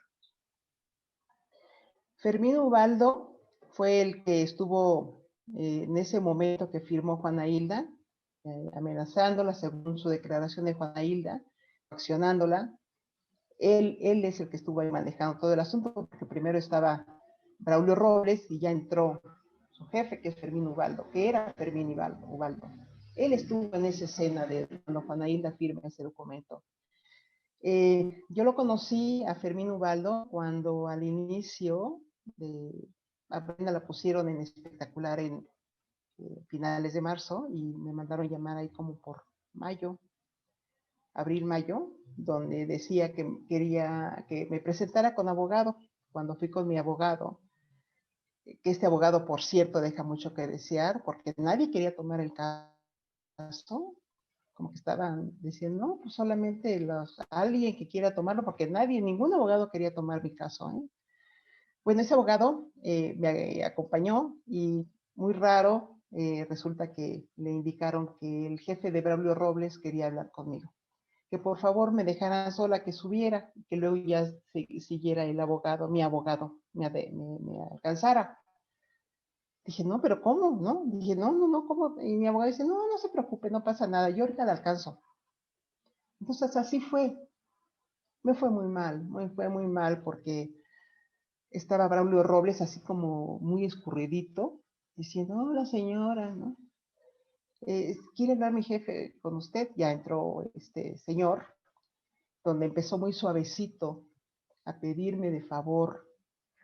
Fermín Ubaldo fue el que estuvo en ese momento que firmó Juana Hilda, amenazándola, según su declaración de Juana Hilda, accionándola. Él es el que estuvo ahí manejando todo el asunto, porque primero estaba Braulio Robles y ya entró su jefe, que es Fermín Ubaldo, que era Fermín Ubaldo. Él estuvo en esa escena de cuando Juana Hilda firma ese documento. Yo lo conocí a Fermín Ubaldo cuando al inicio de a Brenda la pusieron en espectacular en finales de marzo y me mandaron llamar ahí como por mayo, abril, mayo, donde decía que quería que me presentara con abogado. Cuando fui con mi abogado, que este abogado, por cierto, deja mucho que desear, porque nadie quería tomar el caso, como que estaban diciendo, no, pues solamente alguien que quiera tomarlo, porque nadie, ningún abogado quería tomar mi caso, ¿eh? Bueno, ese abogado me acompañó y muy raro, resulta que le indicaron que el jefe de Braulio Robles quería hablar conmigo, que por favor me dejara sola, que subiera, que luego ya siguiera el abogado, mi abogado, me alcanzara. Dije, no, pero ¿cómo? ¿No? Dije, no, ¿cómo? Y mi abogado dice, no se preocupe, no pasa nada, yo ahorita le alcanzo. Entonces así fue, me fue muy mal porque estaba Braulio Robles así como muy escurridito, diciendo, hola señora, ¿no? ¿Quiere hablar mi jefe con usted? Ya entró este señor, donde empezó muy suavecito a pedirme de favor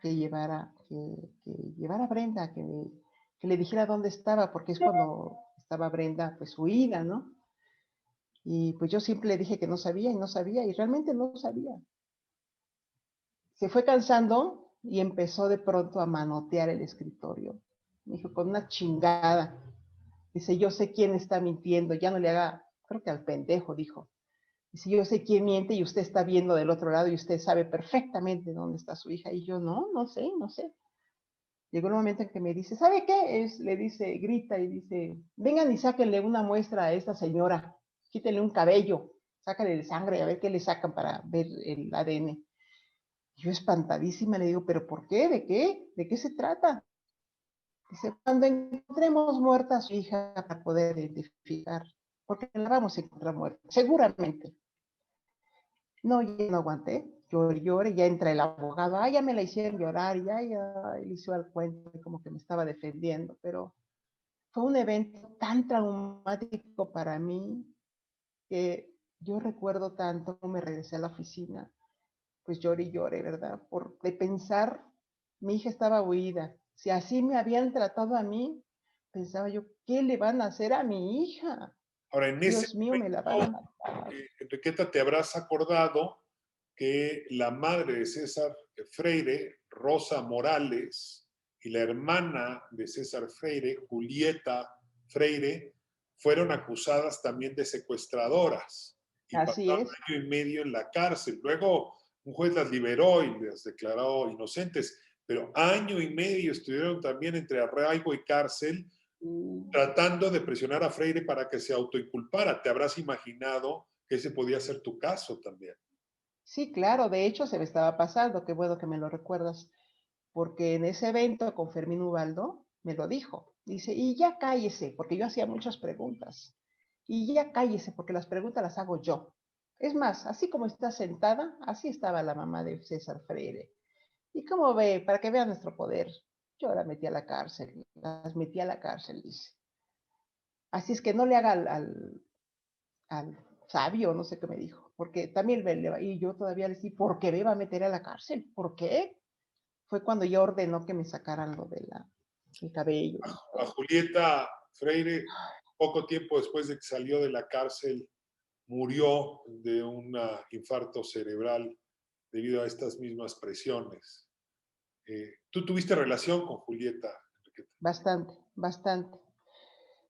que llevara a Brenda, que le dijera dónde estaba, porque es cuando estaba Brenda pues huida, ¿no? Y pues yo siempre le dije que no sabía y no sabía, y realmente no sabía. Se fue cansando y empezó de pronto a manotear el escritorio. Me dijo, con una chingada. Dice, yo sé quién está mintiendo, ya no le haga, creo que al pendejo, dijo. Dice, yo sé quién miente y usted está viendo del otro lado y usted sabe perfectamente dónde está su hija. Y yo, no sé. Llegó el momento en que me dice, ¿sabe qué? Le dice, grita y dice, vengan y sáquenle una muestra a esta señora, quítenle un cabello, sáquenle de sangre, a ver qué le sacan para ver el ADN. Yo espantadísima le digo, ¿pero por qué? ¿De qué? ¿De qué se trata? Dice, cuando encontremos muerta a su hija para poder identificar, porque la vamos a encontrar muerta, seguramente. No, ya no aguanté, lloré, ya entra el abogado, ya me la hicieron llorar, ya él hizo el cuento, como que me estaba defendiendo, pero fue un evento tan traumático para mí que yo recuerdo tanto, me regresé a la oficina, pues lloré, ¿verdad? Por de pensar, mi hija estaba huida, si así me habían tratado a mí, pensaba yo, ¿qué le van a hacer a mi hija? Ahora, en ese Dios mío, me la van a momento, matar. Enriqueta, te habrás acordado que la madre de César Freire, Rosa Morales, y la hermana de César Freire, Julieta Freire, fueron acusadas también de secuestradoras y Así pasaron es. año y medio en la cárcel. Luego un juez las liberó y las declaró inocentes, pero año y medio estuvieron también entre arraigo y cárcel tratando de presionar a Freire para que se autoinculpara. Te habrás imaginado que ese podía ser tu caso también. Sí, claro, de hecho se me estaba pasando, qué bueno que me lo recuerdas, porque en ese evento con Fermín Ubaldo me lo dijo. Dice, y ya cállese, porque yo hacía muchas preguntas. Y ya cállese, porque las preguntas las hago yo. Es más, así como está sentada, así estaba la mamá de César Freire. Y como ve, para que vea nuestro poder, yo la metí a la cárcel, las metí a la cárcel, dice. Así es que no le haga al sabio, no sé qué me dijo, porque también y yo todavía le dije, ¿por qué me va a meter a la cárcel? ¿Por qué? Fue cuando ya ordenó que me sacaran lo de el cabello y A todo. Julieta Freire, poco tiempo después de que salió de la cárcel, murió de un infarto cerebral debido a estas mismas presiones. ¿Tú tuviste relación con Julieta, Enriqueta? Bastante.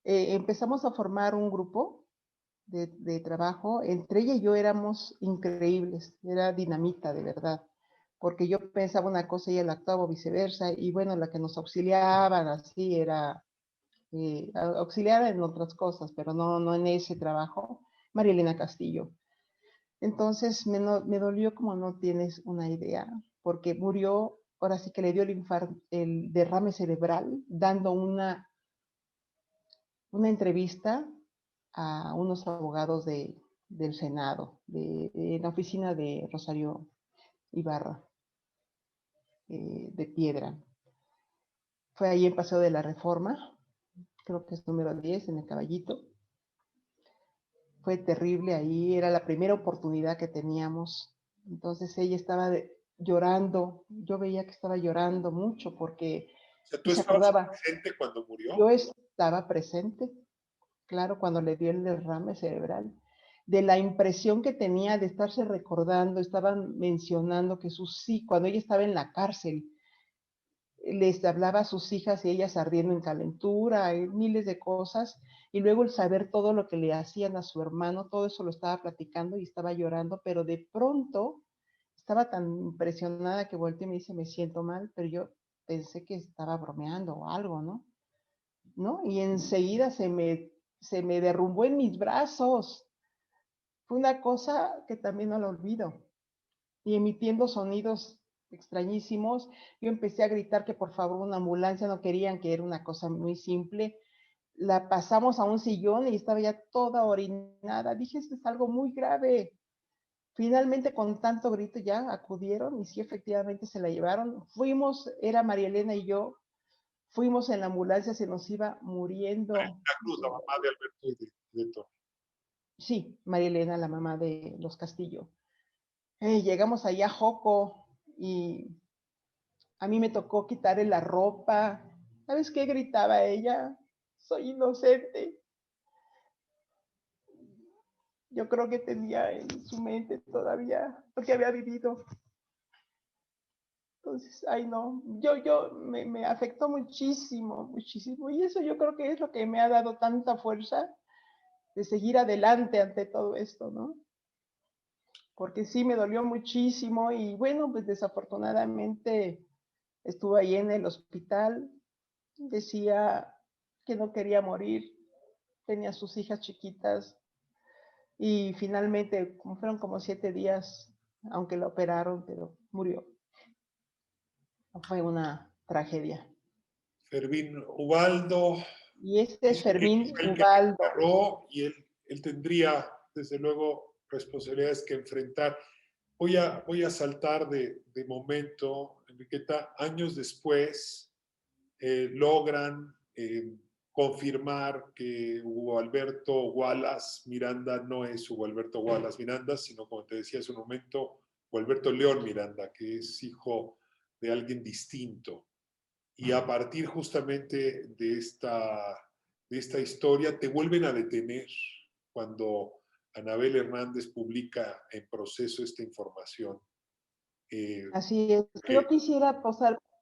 Empezamos a formar un grupo de trabajo. Entre ella y yo éramos increíbles, era dinamita de verdad, porque yo pensaba una cosa y ella la actuaba o viceversa, y bueno, la que nos auxiliaban así era auxiliar en otras cosas, pero no en ese trabajo, María Elena Castillo. Entonces me dolió como no tienes una idea, porque murió, ahora sí que le dio el derrame cerebral, dando una entrevista a unos abogados del Senado, de la oficina de Rosario Ibarra, de Piedra. Fue ahí en Paseo de la Reforma, creo que es número 10 en el Caballito. Fue terrible ahí, era la primera oportunidad que teníamos. Entonces ella estaba llorando, yo veía que estaba llorando mucho porque O sea, ¿tú pues, se estabas acordaba, presente cuando murió? yo estaba presente, claro, cuando le dio el derrame cerebral, de la impresión que tenía de estarse recordando, estaban mencionando que sí, cuando ella estaba en la cárcel, les hablaba a sus hijas y ellas ardiendo en calentura, y miles de cosas, y luego el saber todo lo que le hacían a su hermano, todo eso lo estaba platicando y estaba llorando, pero de pronto estaba tan impresionada que volteé y me dice, me siento mal, pero yo pensé que estaba bromeando o algo, ¿no? ¿No? Y enseguida se me derrumbó en mis brazos. Fue una cosa que también no lo olvido. Y emitiendo sonidos extrañísimos, yo empecé a gritar que por favor una ambulancia, no querían, que era una cosa muy simple. La pasamos a un sillón y estaba ya toda orinada. Dije, esto es algo muy grave. Finalmente, con tanto grito, ya acudieron y sí, efectivamente se la llevaron. Fuimos, era María Elena y yo, fuimos en la ambulancia, se nos iba muriendo. La Cruz, la mamá de Alberto y de Tony. Sí, María Elena, la mamá de los Castillo. Llegamos allá a Joco y a mí me tocó quitarle la ropa. ¿Sabes qué gritaba ella? Soy inocente. Yo creo que tenía en su mente todavía lo que había vivido. Entonces, ay no, me afectó muchísimo, muchísimo. Y eso yo creo que es lo que me ha dado tanta fuerza de seguir adelante ante todo esto, ¿no? Porque sí me dolió muchísimo y bueno, pues desafortunadamente estuve ahí en el hospital, decía que no quería morir, tenía sus hijas chiquitas y finalmente fueron como 7 días, aunque la operaron, pero murió. Fue una tragedia. Fermín Ubaldo, Y este es dice que Fermín fue el que me Ubaldo. enterró y él tendría, desde luego, responsabilidades que enfrentar. Voy a saltar de momento, Enriqueta. Años después logran confirmar que Hugo Alberto Wallace Miranda no es Hugo Alberto Wallace Miranda, sino, como te decía hace un momento, Hugo Alberto León Miranda, que es hijo de alguien distinto. Y a partir justamente de esta historia, te vuelven a detener cuando Anabel Hernández publica en Proceso esta información. Así es. Yo Que, quisiera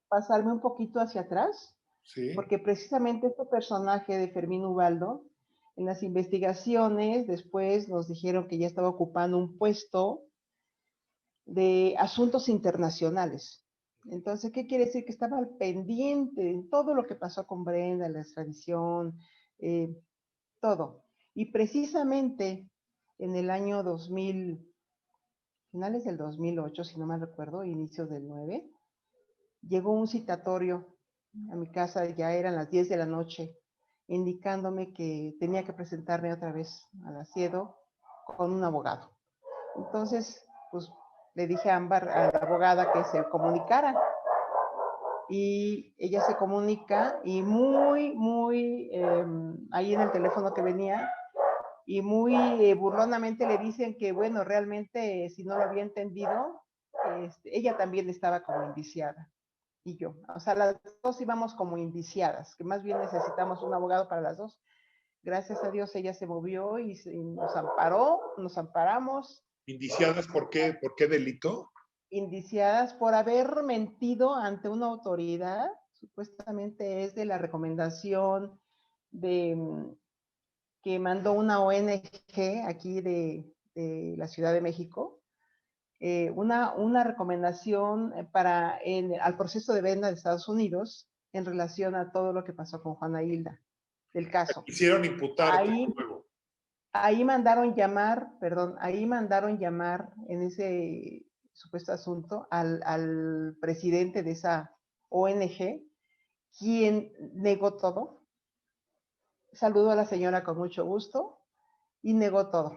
pasarme un poquito hacia atrás, ¿sí? porque precisamente este personaje de Fermín Ubaldo, en las investigaciones, después nos dijeron que ya estaba ocupando un puesto de asuntos internacionales. Entonces, ¿qué quiere decir? Que estaba al pendiente de todo lo que pasó con Brenda, la extradición, eh, todo. Y precisamente en el año 2000, finales del 2008, si no mal recuerdo, inicios del 9, llegó un citatorio a mi casa, ya eran las 10 de la noche, indicándome que tenía que presentarme otra vez al ASIEDO con un abogado. Entonces, pues le dije a Ámbar, a la abogada, que se comunicara. Y ella se comunica y ahí en el teléfono que venía, y muy burlonamente le dicen que, bueno, realmente, si no lo había entendido, ella también estaba como indiciada. Y yo, o sea, las dos íbamos como indiciadas, que más bien necesitamos un abogado para las dos. Gracias a Dios ella se movió y nos amparó, nos amparamos, ¿Indiciadas por qué delito? indiciadas por haber mentido ante una autoridad, supuestamente es de la recomendación de que mandó una ONG aquí de la Ciudad de México, una recomendación al proceso de venta de Estados Unidos en relación a todo lo que pasó con Juana Hilda, del caso. Quisieron imputarte Ahí, luego. ahí mandaron llamar, perdón, ahí mandaron llamar en ese supuesto asunto al presidente de esa ONG, quien negó todo. Saludó a la señora con mucho gusto y negó todo.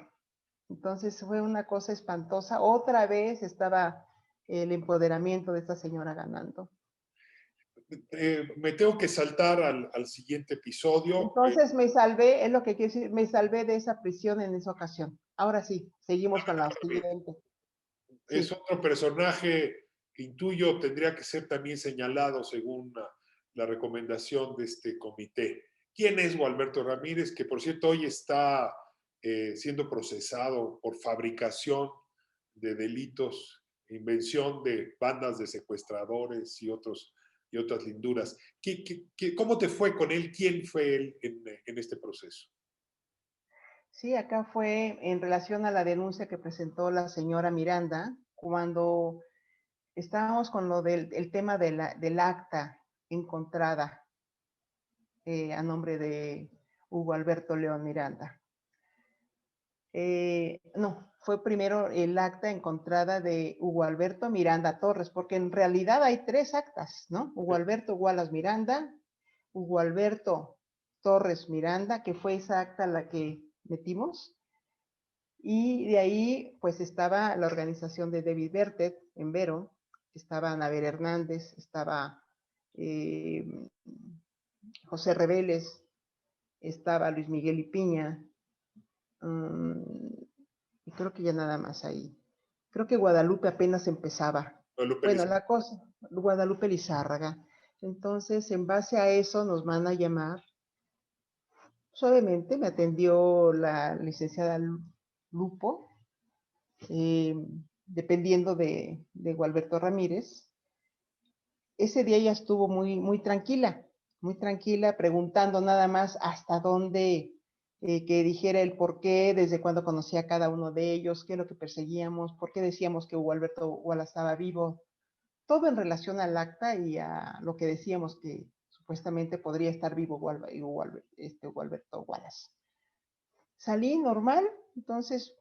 Entonces fue una cosa espantosa. Otra vez estaba el empoderamiento de esta señora ganando. Me tengo que saltar al siguiente episodio. Entonces me salvé, es lo que quiero decir, me salvé de esa prisión en esa ocasión. Ahora sí, seguimos con la siguiente. Es Sí. otro personaje que intuyo tendría que ser también señalado según la recomendación de este comité. ¿Quién es Gualberto Ramírez? Que por cierto hoy está siendo procesado por fabricación de delitos, invención de bandas de secuestradores y otras linduras. ¿Cómo te fue con él? ¿Quién fue él en este proceso? Sí, acá fue en relación a la denuncia que presentó la señora Miranda cuando estábamos con lo del tema del acta encontrada a nombre de Hugo Alberto León Miranda. No, fue primero el acta encontrada de Hugo Alberto Miranda Torres, porque en realidad hay 3 actas, ¿no? Hugo Alberto Wallace Miranda, Hugo Alberto Torres Miranda, que fue esa acta la que metimos, y de ahí pues estaba la organización de David Bertet en Vero, estaba Anabel Hernández, estaba eh, José Reveles, estaba Luis Miguel Ipiña, y creo que ya nada más ahí. Creo que Guadalupe apenas empezaba. Guadalupe Bueno, Lizárraga. la cosa, Guadalupe Lizárraga. Entonces, en base a eso nos van a llamar. Suavemente me atendió la licenciada Lupo, eh, dependiendo de Gualberto Ramírez. Ese día ella estuvo muy tranquila, preguntando nada más hasta dónde, que dijera el por qué, desde cuándo conocía a cada uno de ellos, qué es lo que perseguíamos, por qué decíamos que Hugo Alberto Wallace estaba vivo, todo en relación al acta y a lo que decíamos que supuestamente podría estar vivo Hugo Alberto Wallace. Salí normal, entonces,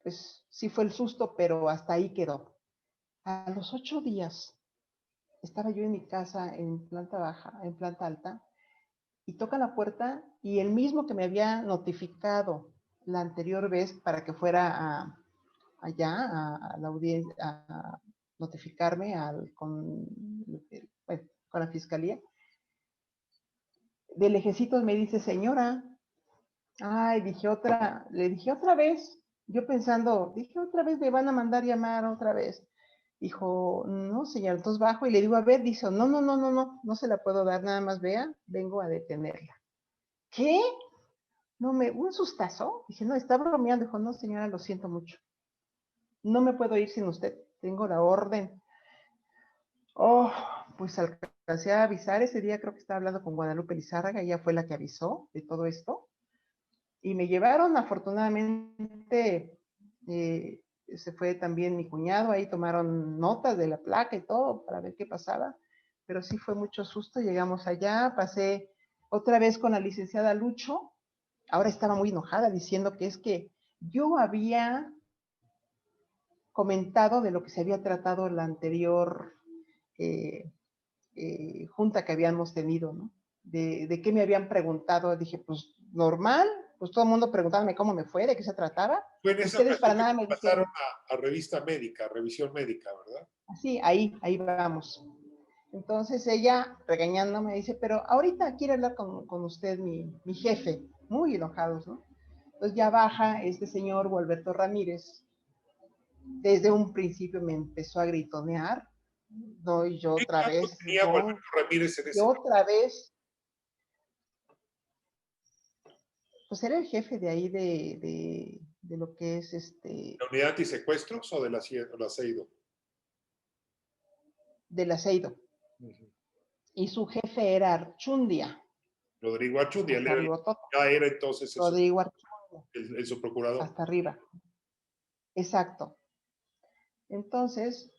pues sí fue el susto, pero hasta ahí quedó. A los 8 días estaba yo en mi casa en planta baja, en planta alta, y toca la puerta y el mismo que me había notificado la anterior vez para que fuera allá a la audiencia, a notificarme bueno, con la fiscalía, de lejecitos me dice, señora, ay, le dije otra vez, yo pensando, dije otra vez me van a mandar llamar otra vez. Dijo, no, señor, entonces bajo y le digo, a ver, dice, no se la puedo dar, nada más vea, vengo a detenerla. ¿Qué? No un sustazo. Dije, no, está bromeando. Dijo, no, señora, lo siento mucho. No me puedo ir sin usted. Tengo la orden. Oh, pues alcancé a avisar ese día, creo que estaba hablando con Guadalupe Lizárraga, ella fue la que avisó de todo esto. Y me llevaron, afortunadamente, se fue también mi cuñado, ahí tomaron notas de la placa y todo para ver qué pasaba, pero sí fue mucho susto, llegamos allá, pasé otra vez con la licenciada Lucho, ahora estaba muy enojada diciendo que es que yo había comentado de lo que se había tratado la anterior eh, junta que habíamos tenido, ¿no? De qué me habían preguntado, dije, pues normal, pues todo el mundo preguntándome cómo me fue, de qué se trataba. Fue en esa Ustedes para ocasión que nada te me pasaron dijeron, a revista médica, revisión médica, ¿verdad? así, ahí vamos. Entonces ella, regañándome, dice, pero ahorita quiere hablar con usted, mi jefe, muy enojados, ¿no? Entonces ya baja este señor, Gualberto Ramírez, desde un principio me empezó a gritonear, no, y yo ¿Qué otra cargo vez, tenía Gualberto Ramírez en ese yo momento? otra vez, pues era el jefe de ahí de lo que es ¿La unidad antisecuestros o de la CEIDO? del aceido. Uh -huh. Y su jefe era Archundia. Rodrigo Archundia, Hasta arriba todo. ya era entonces eso, Rodrigo Archundia. el subprocurador. Hasta arriba. Exacto. Entonces,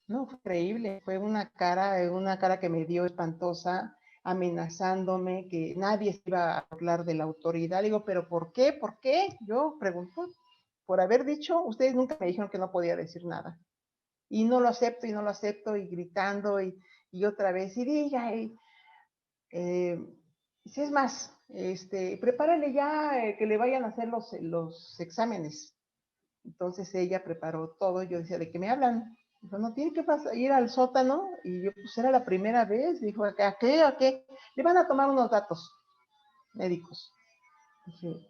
no, fue increíble. Fue una cara que me dio espantosa, amenazándome, que nadie iba a hablar de la autoridad. Digo, ¿pero por qué? ¿Por qué? Yo pregunto, por haber dicho, ustedes nunca me dijeron que no podía decir nada. Y no lo acepto, y gritando, y otra vez, y diga, si es más, prepárale ya que le vayan a hacer los exámenes. Entonces ella preparó todo, yo decía, ¿de qué me hablan? Dijo, no, tiene que ir al sótano. Y yo, pues era la primera vez. Dijo, ¿a qué? ¿A qué? Le van a tomar unos datos médicos. Dije,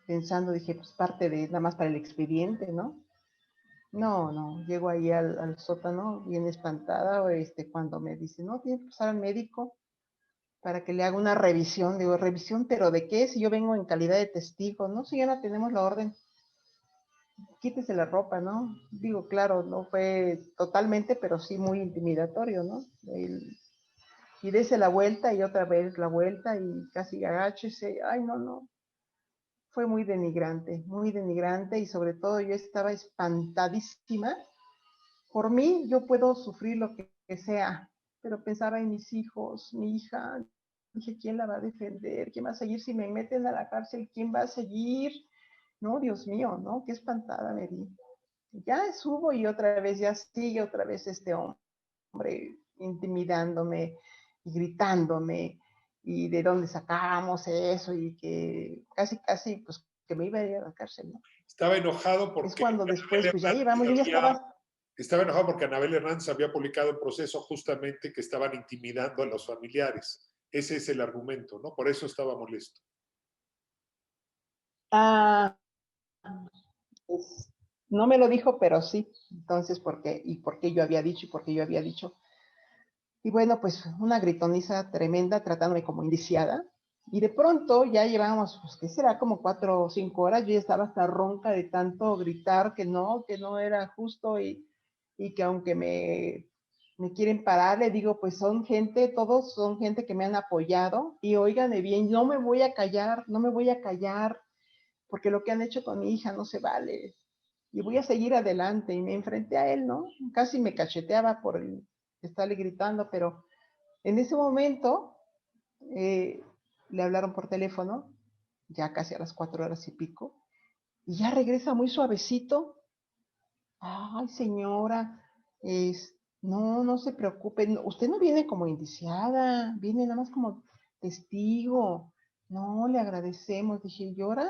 pensando, dije, pues parte de, nada más para el expediente, ¿no? No, no, llego ahí al sótano bien espantada, cuando me dice, no, tiene que pasar al médico para que le haga una revisión. Digo, ¿revisión, pero de qué? Si yo vengo en calidad de testigo, no, señora, tenemos la orden, quítese la ropa, ¿no? Digo, claro, no fue totalmente, pero sí muy intimidatorio, ¿no? Y dése la vuelta y otra vez la vuelta y casi agáchese, ay, no, no, fue muy denigrante y sobre todo yo estaba espantadísima. Por mí yo puedo sufrir lo que sea, pero pensaba en mis hijos, mi hija, dije, ¿quién la va a defender? ¿Quién va a seguir si me meten a la cárcel? ¿Quién va a seguir? No, Dios mío, ¿no? Qué espantada me di. Ya subo y otra vez, ya sigue otra vez este hombre intimidándome y gritándome y de dónde sacábamos eso y que casi, casi, pues que me iba a ir a la cárcel, ¿no? Estaba enojado Es porque cuando después, pues ya llevamos, yo ya estaba. Estaba enojado porque Anabel Hernández había publicado un proceso justamente que estaban intimidando a los familiares. Ese es el argumento, ¿no? Por eso estaba molesto. Ah, pues, no me lo dijo, pero sí. Entonces, ¿por qué? ¿Y por qué yo había dicho? ¿Y por qué yo había dicho? Y bueno, pues una gritoniza tremenda tratándome como indiciada. Y de pronto ya llevábamos, pues, ¿qué será? Como 4 o 5 horas. Yo ya estaba hasta ronca de tanto gritar que no era justo y que aunque me quieren parar, le digo, pues son gente, todos son gente que me han apoyado y óiganme bien, no me voy a callar, no me voy a callar, porque lo que han hecho con mi hija no se vale. Y voy a seguir adelante. Y me enfrenté a él, ¿no? Casi me cacheteaba por estarle gritando, pero en ese momento eh, le hablaron por teléfono, ya casi a las 4 horas y pico, y ya regresa muy suavecito. Ay, señora, no, no se preocupe, usted no viene como indiciada, viene nada más como testigo. No, le agradecemos. Dije, ¿llora?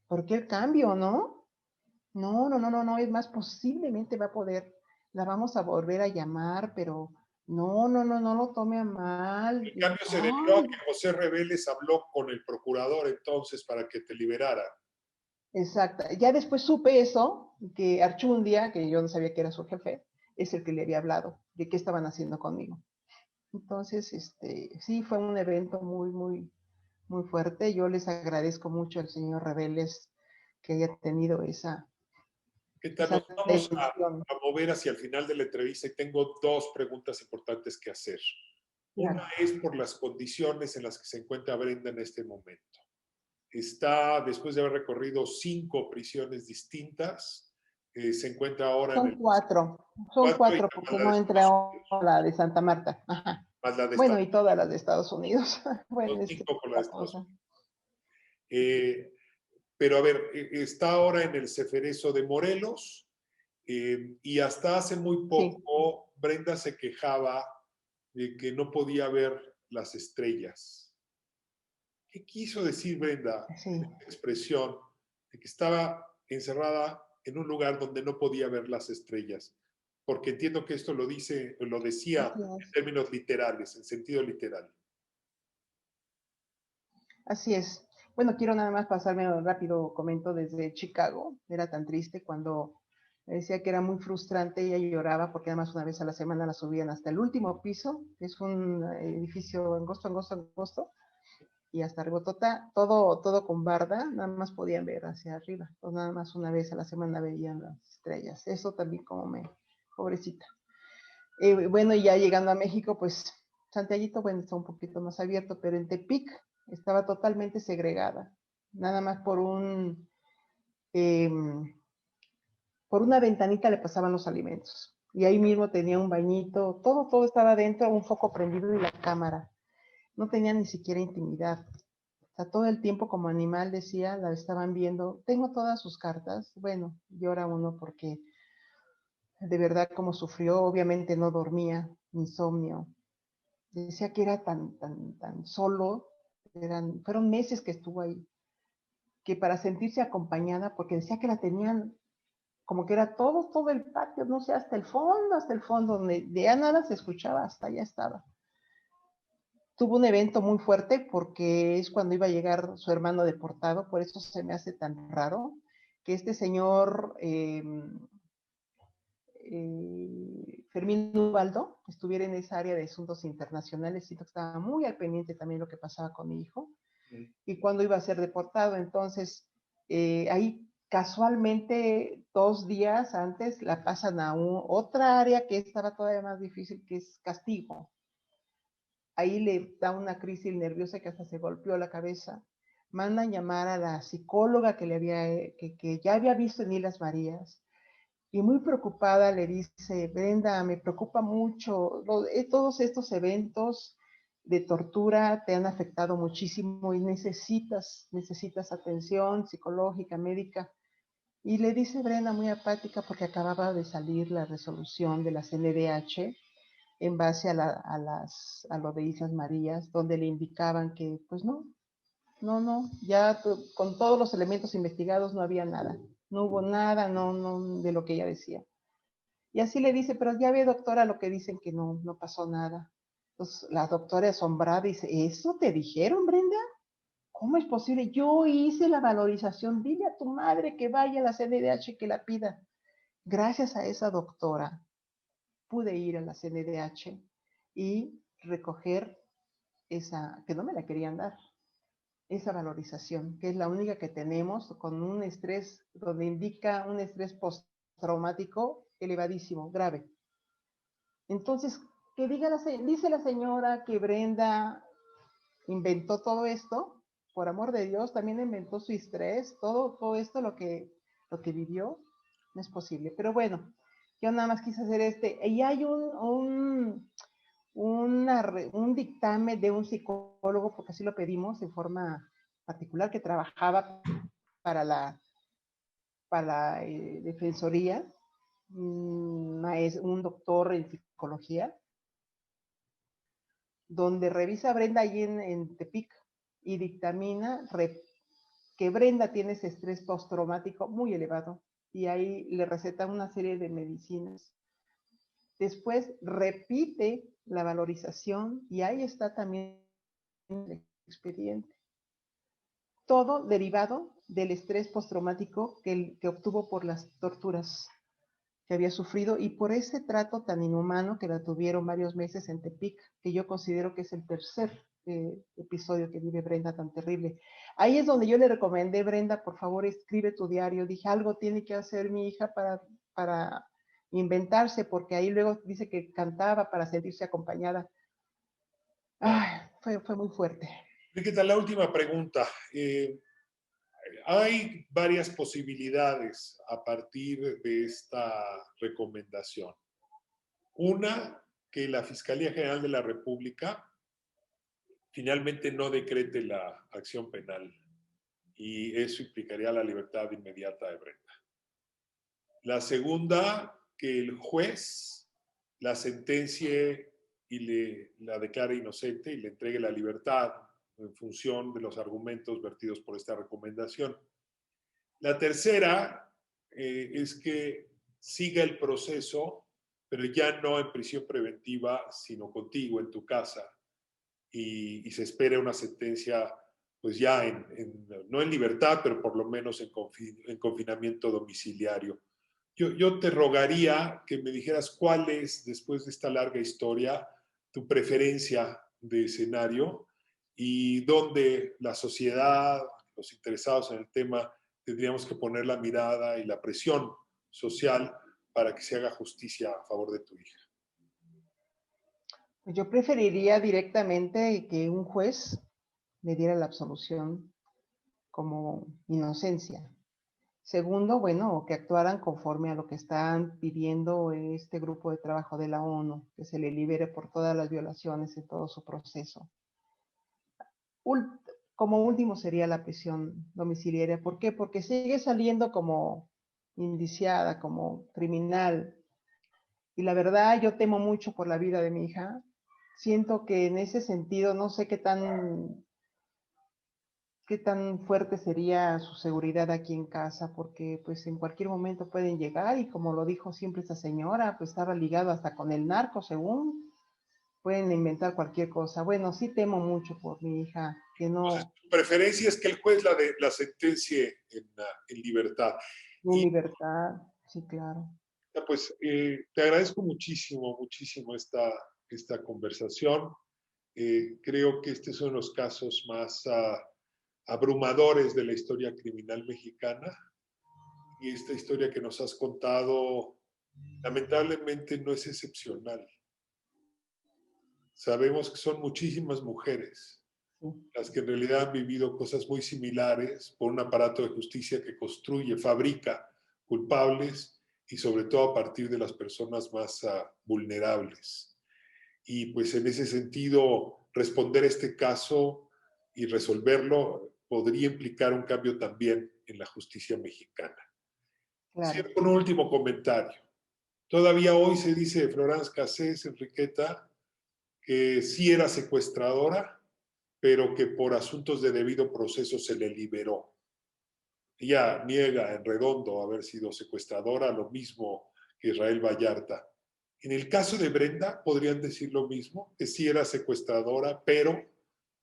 ¿Por qué el cambio, no? No, no, no, no, no, es más, posiblemente va a poder, la vamos a volver a llamar, pero no, no, no, no lo tome a mal. El Y, cambio se debió a ay, que José Reveles habló con el procurador entonces para que te liberara. exacto. Ya después supe eso, que Archundia, que yo no sabía que era su jefe, es el que le había hablado de qué estaban haciendo conmigo. Entonces, sí, fue un evento muy, muy, muy fuerte. Yo les agradezco mucho al señor Reveles que haya tenido ¿Qué tal? esa Nos vamos atención. a mover hacia el final de la entrevista y tengo dos preguntas importantes que hacer. Una Claro. es por las condiciones en las que se encuentra Brenda en este momento. Está, después de haber recorrido 5 prisiones distintas, se encuentra ahora en Son el cuatro, son 4 y cuatro más porque la de no entra Estados Unidos, la de Santa Marta. Ajá. más la de Bueno, Estados y todas las de Estados Unidos. Unidos, Bueno, es que 5 con la de la Estados cosa. Unidos. Pero a ver, está ahora en el Ceferezo de Morelos y hasta hace muy Sí, poco Brenda se quejaba de que no podía ver las estrellas. ¿Qué quiso decir Brenda sí. en esta expresión de que estaba encerrada en un lugar donde no podía ver las estrellas? Porque entiendo que esto lo decía Así en es. términos literales, en sentido literal. Así es. Bueno, quiero nada más pasarme un rápido comento desde Chicago. Era tan triste cuando me decía que era muy frustrante. Ella lloraba porque nada más una vez a la semana la subían hasta el último piso. Es un edificio angosto, angosto, angosto. Y hasta Ribotota, todo con barda, nada más podían ver hacia arriba. Pues nada más una vez a la semana veían las estrellas. Eso también como pobrecita. Bueno, y ya llegando a México, pues Santiaguito, bueno, está un poquito más abierto, pero en Tepic estaba totalmente segregada. Nada más eh, por una ventanita le pasaban los alimentos. Y ahí mismo tenía un bañito, todo estaba dentro, un foco prendido y la cámara. No tenía ni siquiera intimidad. O sea, todo el tiempo como animal decía, la estaban viendo. Tengo todas sus cartas. Bueno, llora uno porque de verdad como sufrió, obviamente no dormía, insomnio. Decía que era tan solo, fueron meses que estuvo ahí, que para sentirse acompañada, porque decía que la tenían como que era todo el patio, no sé, hasta el fondo, donde de ya nada se escuchaba, hasta allá estaba. Tuvo un evento muy fuerte porque es cuando iba a llegar su hermano deportado, por eso se me hace tan raro que este señor Fermín Ubaldo estuviera en esa área de asuntos internacionales, siento que estaba muy al pendiente también lo que pasaba con mi hijo, y cuando iba a ser deportado. Entonces, ahí casualmente 2 días antes la pasan a otra área que estaba todavía más difícil, que es castigo. Ahí le da una crisis nerviosa que hasta se golpeó la cabeza. Mandan llamar a la psicóloga que ya había visto en Islas Marías, y muy preocupada le dice: Brenda, me preocupa mucho, todos estos eventos de tortura te han afectado muchísimo y necesitas atención psicológica, médica. Y le dice Brenda, muy apática, porque acababa de salir la resolución de la CNDH en base a lo de Islas Marías, donde le indicaban que, pues no, ya con todos los elementos investigados no había nada, no hubo nada, no, de lo que ella decía. Y así le dice: pero ya ve, doctora, lo que dicen, que no pasó nada. Entonces la doctora, asombrada, dice: ¿eso te dijeron, Brenda? ¿Cómo es posible? Yo hice la valorización, dile a tu madre que vaya a la CNDH y que la pida. Gracias a esa doctora pude ir a la CNDH y recoger esa, que no me la querían dar, esa valorización, que es la única que tenemos con un estrés, donde indica un estrés postraumático elevadísimo, grave. Entonces, que dice la señora que Brenda inventó todo esto, por amor de Dios, también inventó su estrés, todo esto, lo que vivió, no es posible. Pero bueno, yo nada más quise hacer y hay un dictamen de un psicólogo, porque así lo pedimos en forma particular, que trabajaba para la defensoría, un doctor en psicología, donde revisa a Brenda allí en Tepic y dictamina que Brenda tiene ese estrés postraumático muy elevado, y ahí le receta una serie de medicinas. Después repite la valorización y ahí está también el expediente. Todo derivado del estrés postraumático que obtuvo por las torturas que había sufrido y por ese trato tan inhumano que la tuvieron varios meses en Tepic, que yo considero que es el tercer episodio que vive Brenda tan terrible. Ahí es donde yo le recomendé: Brenda, por favor, escribe tu diario. Dije, algo tiene que hacer mi hija para inventarse, porque ahí luego dice que cantaba para sentirse acompañada. Ay, fue muy fuerte. ¿Qué tal? La última pregunta. Hay varias posibilidades a partir de esta recomendación. Una, que la Fiscalía General de la República finalmente no decrete la acción penal, y eso implicaría la libertad inmediata de Brenda. La segunda, que el juez la sentencie y la declare inocente y le entregue la libertad en función de los argumentos vertidos por esta recomendación. La tercera es que siga el proceso, pero ya no en prisión preventiva, sino contigo en tu casa, y se espere una sentencia, pues ya no en libertad, pero por lo menos en confinamiento domiciliario. Yo te rogaría que me dijeras cuál es, después de esta larga historia, tu preferencia de escenario y dónde la sociedad, los interesados en el tema, tendríamos que poner la mirada y la presión social para que se haga justicia a favor de tu hija. Yo preferiría directamente que un juez le diera la absolución como inocencia. Segundo, bueno, que actuaran conforme a lo que están pidiendo este grupo de trabajo de la ONU, que se le libere por todas las violaciones en todo su proceso. Como último sería la prisión domiciliaria. ¿Por qué? Porque sigue saliendo como indiciada, como criminal. Y la verdad, yo temo mucho por la vida de mi hija. Siento que en ese sentido, no sé qué qué tan fuerte sería su seguridad aquí en casa, porque pues en cualquier momento pueden llegar y como lo dijo siempre esta señora, pues estaba ligado hasta con el narco, según, pueden inventar cualquier cosa. Bueno, sí temo mucho por mi hija, que Entonces, no, tu preferencia es que el juez la sentencie en libertad. en Y libertad, sí, claro. pues te agradezco muchísimo, muchísimo esta conversación. Creo que este es uno de los casos más abrumadores de la historia criminal mexicana. Y esta historia que nos has contado, lamentablemente, no es excepcional. Sabemos que son muchísimas mujeres Sí. las que en realidad han vivido cosas muy similares por un aparato de justicia que construye, fabrica culpables y sobre todo a partir de las personas más vulnerables. Y pues en ese sentido, responder a este caso y resolverlo podría implicar un cambio también en la justicia mexicana. Claro. Cierro con un último comentario. Todavía hoy se dice de Florence Cassés, Enriqueta, que sí era secuestradora, pero que por asuntos de debido proceso se le liberó. Ella niega en redondo haber sido secuestradora, lo mismo que Israel Vallarta. En el caso de Brenda, podrían decir lo mismo, que sí era secuestradora, pero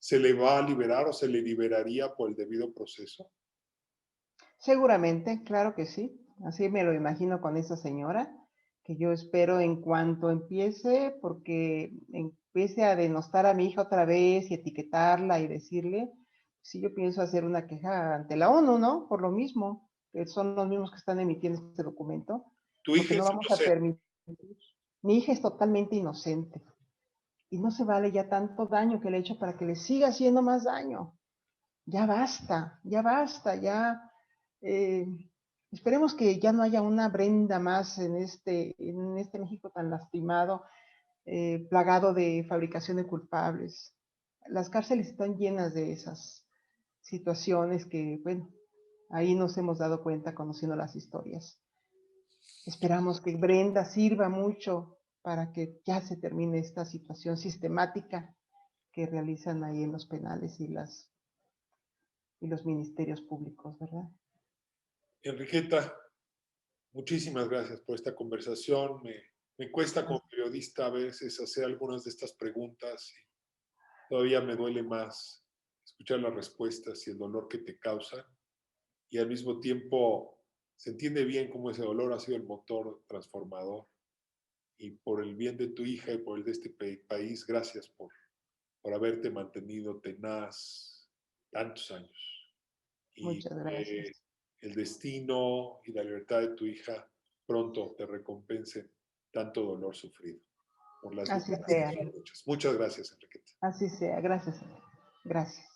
se le va a liberar o se le liberaría por el debido proceso. Seguramente, claro que sí. Así me lo imagino con esa señora, que yo espero en cuanto empiece, porque empiece a denostar a mi hija otra vez y etiquetarla y decirle, si yo pienso hacer una queja ante la ONU, ¿no? Por lo mismo, que son los mismos que están emitiendo este documento, Tu porque hija no es vamos a inocente. permitir. Mi hija es totalmente inocente y no se vale ya tanto daño que le he hecho para que le siga haciendo más daño. Ya basta, ya basta, ya. eh, Esperemos que ya no haya una Brenda más en este México tan lastimado, plagado de fabricación de culpables. Las cárceles están llenas de esas situaciones que, bueno, ahí nos hemos dado cuenta conociendo las historias. Esperamos que Brenda sirva mucho para que ya se termine esta situación sistemática que realizan ahí en los penales y los ministerios públicos, ¿verdad? Enriqueta, muchísimas gracias por esta conversación. Me cuesta como periodista a veces hacer algunas de estas preguntas y todavía me duele más escuchar las respuestas y el dolor que te causan. Y al mismo tiempo se entiende bien cómo ese dolor ha sido el motor transformador. Y por el bien de tu hija y por el de este país, gracias por haberte mantenido tenaz tantos años. Y Muchas que gracias. el destino y la libertad de tu hija pronto te recompensen tanto dolor sufrido. Por las Así víctimas que sea, son muchas. Muchas gracias, Enriqueta. así sea. Gracias. Gracias.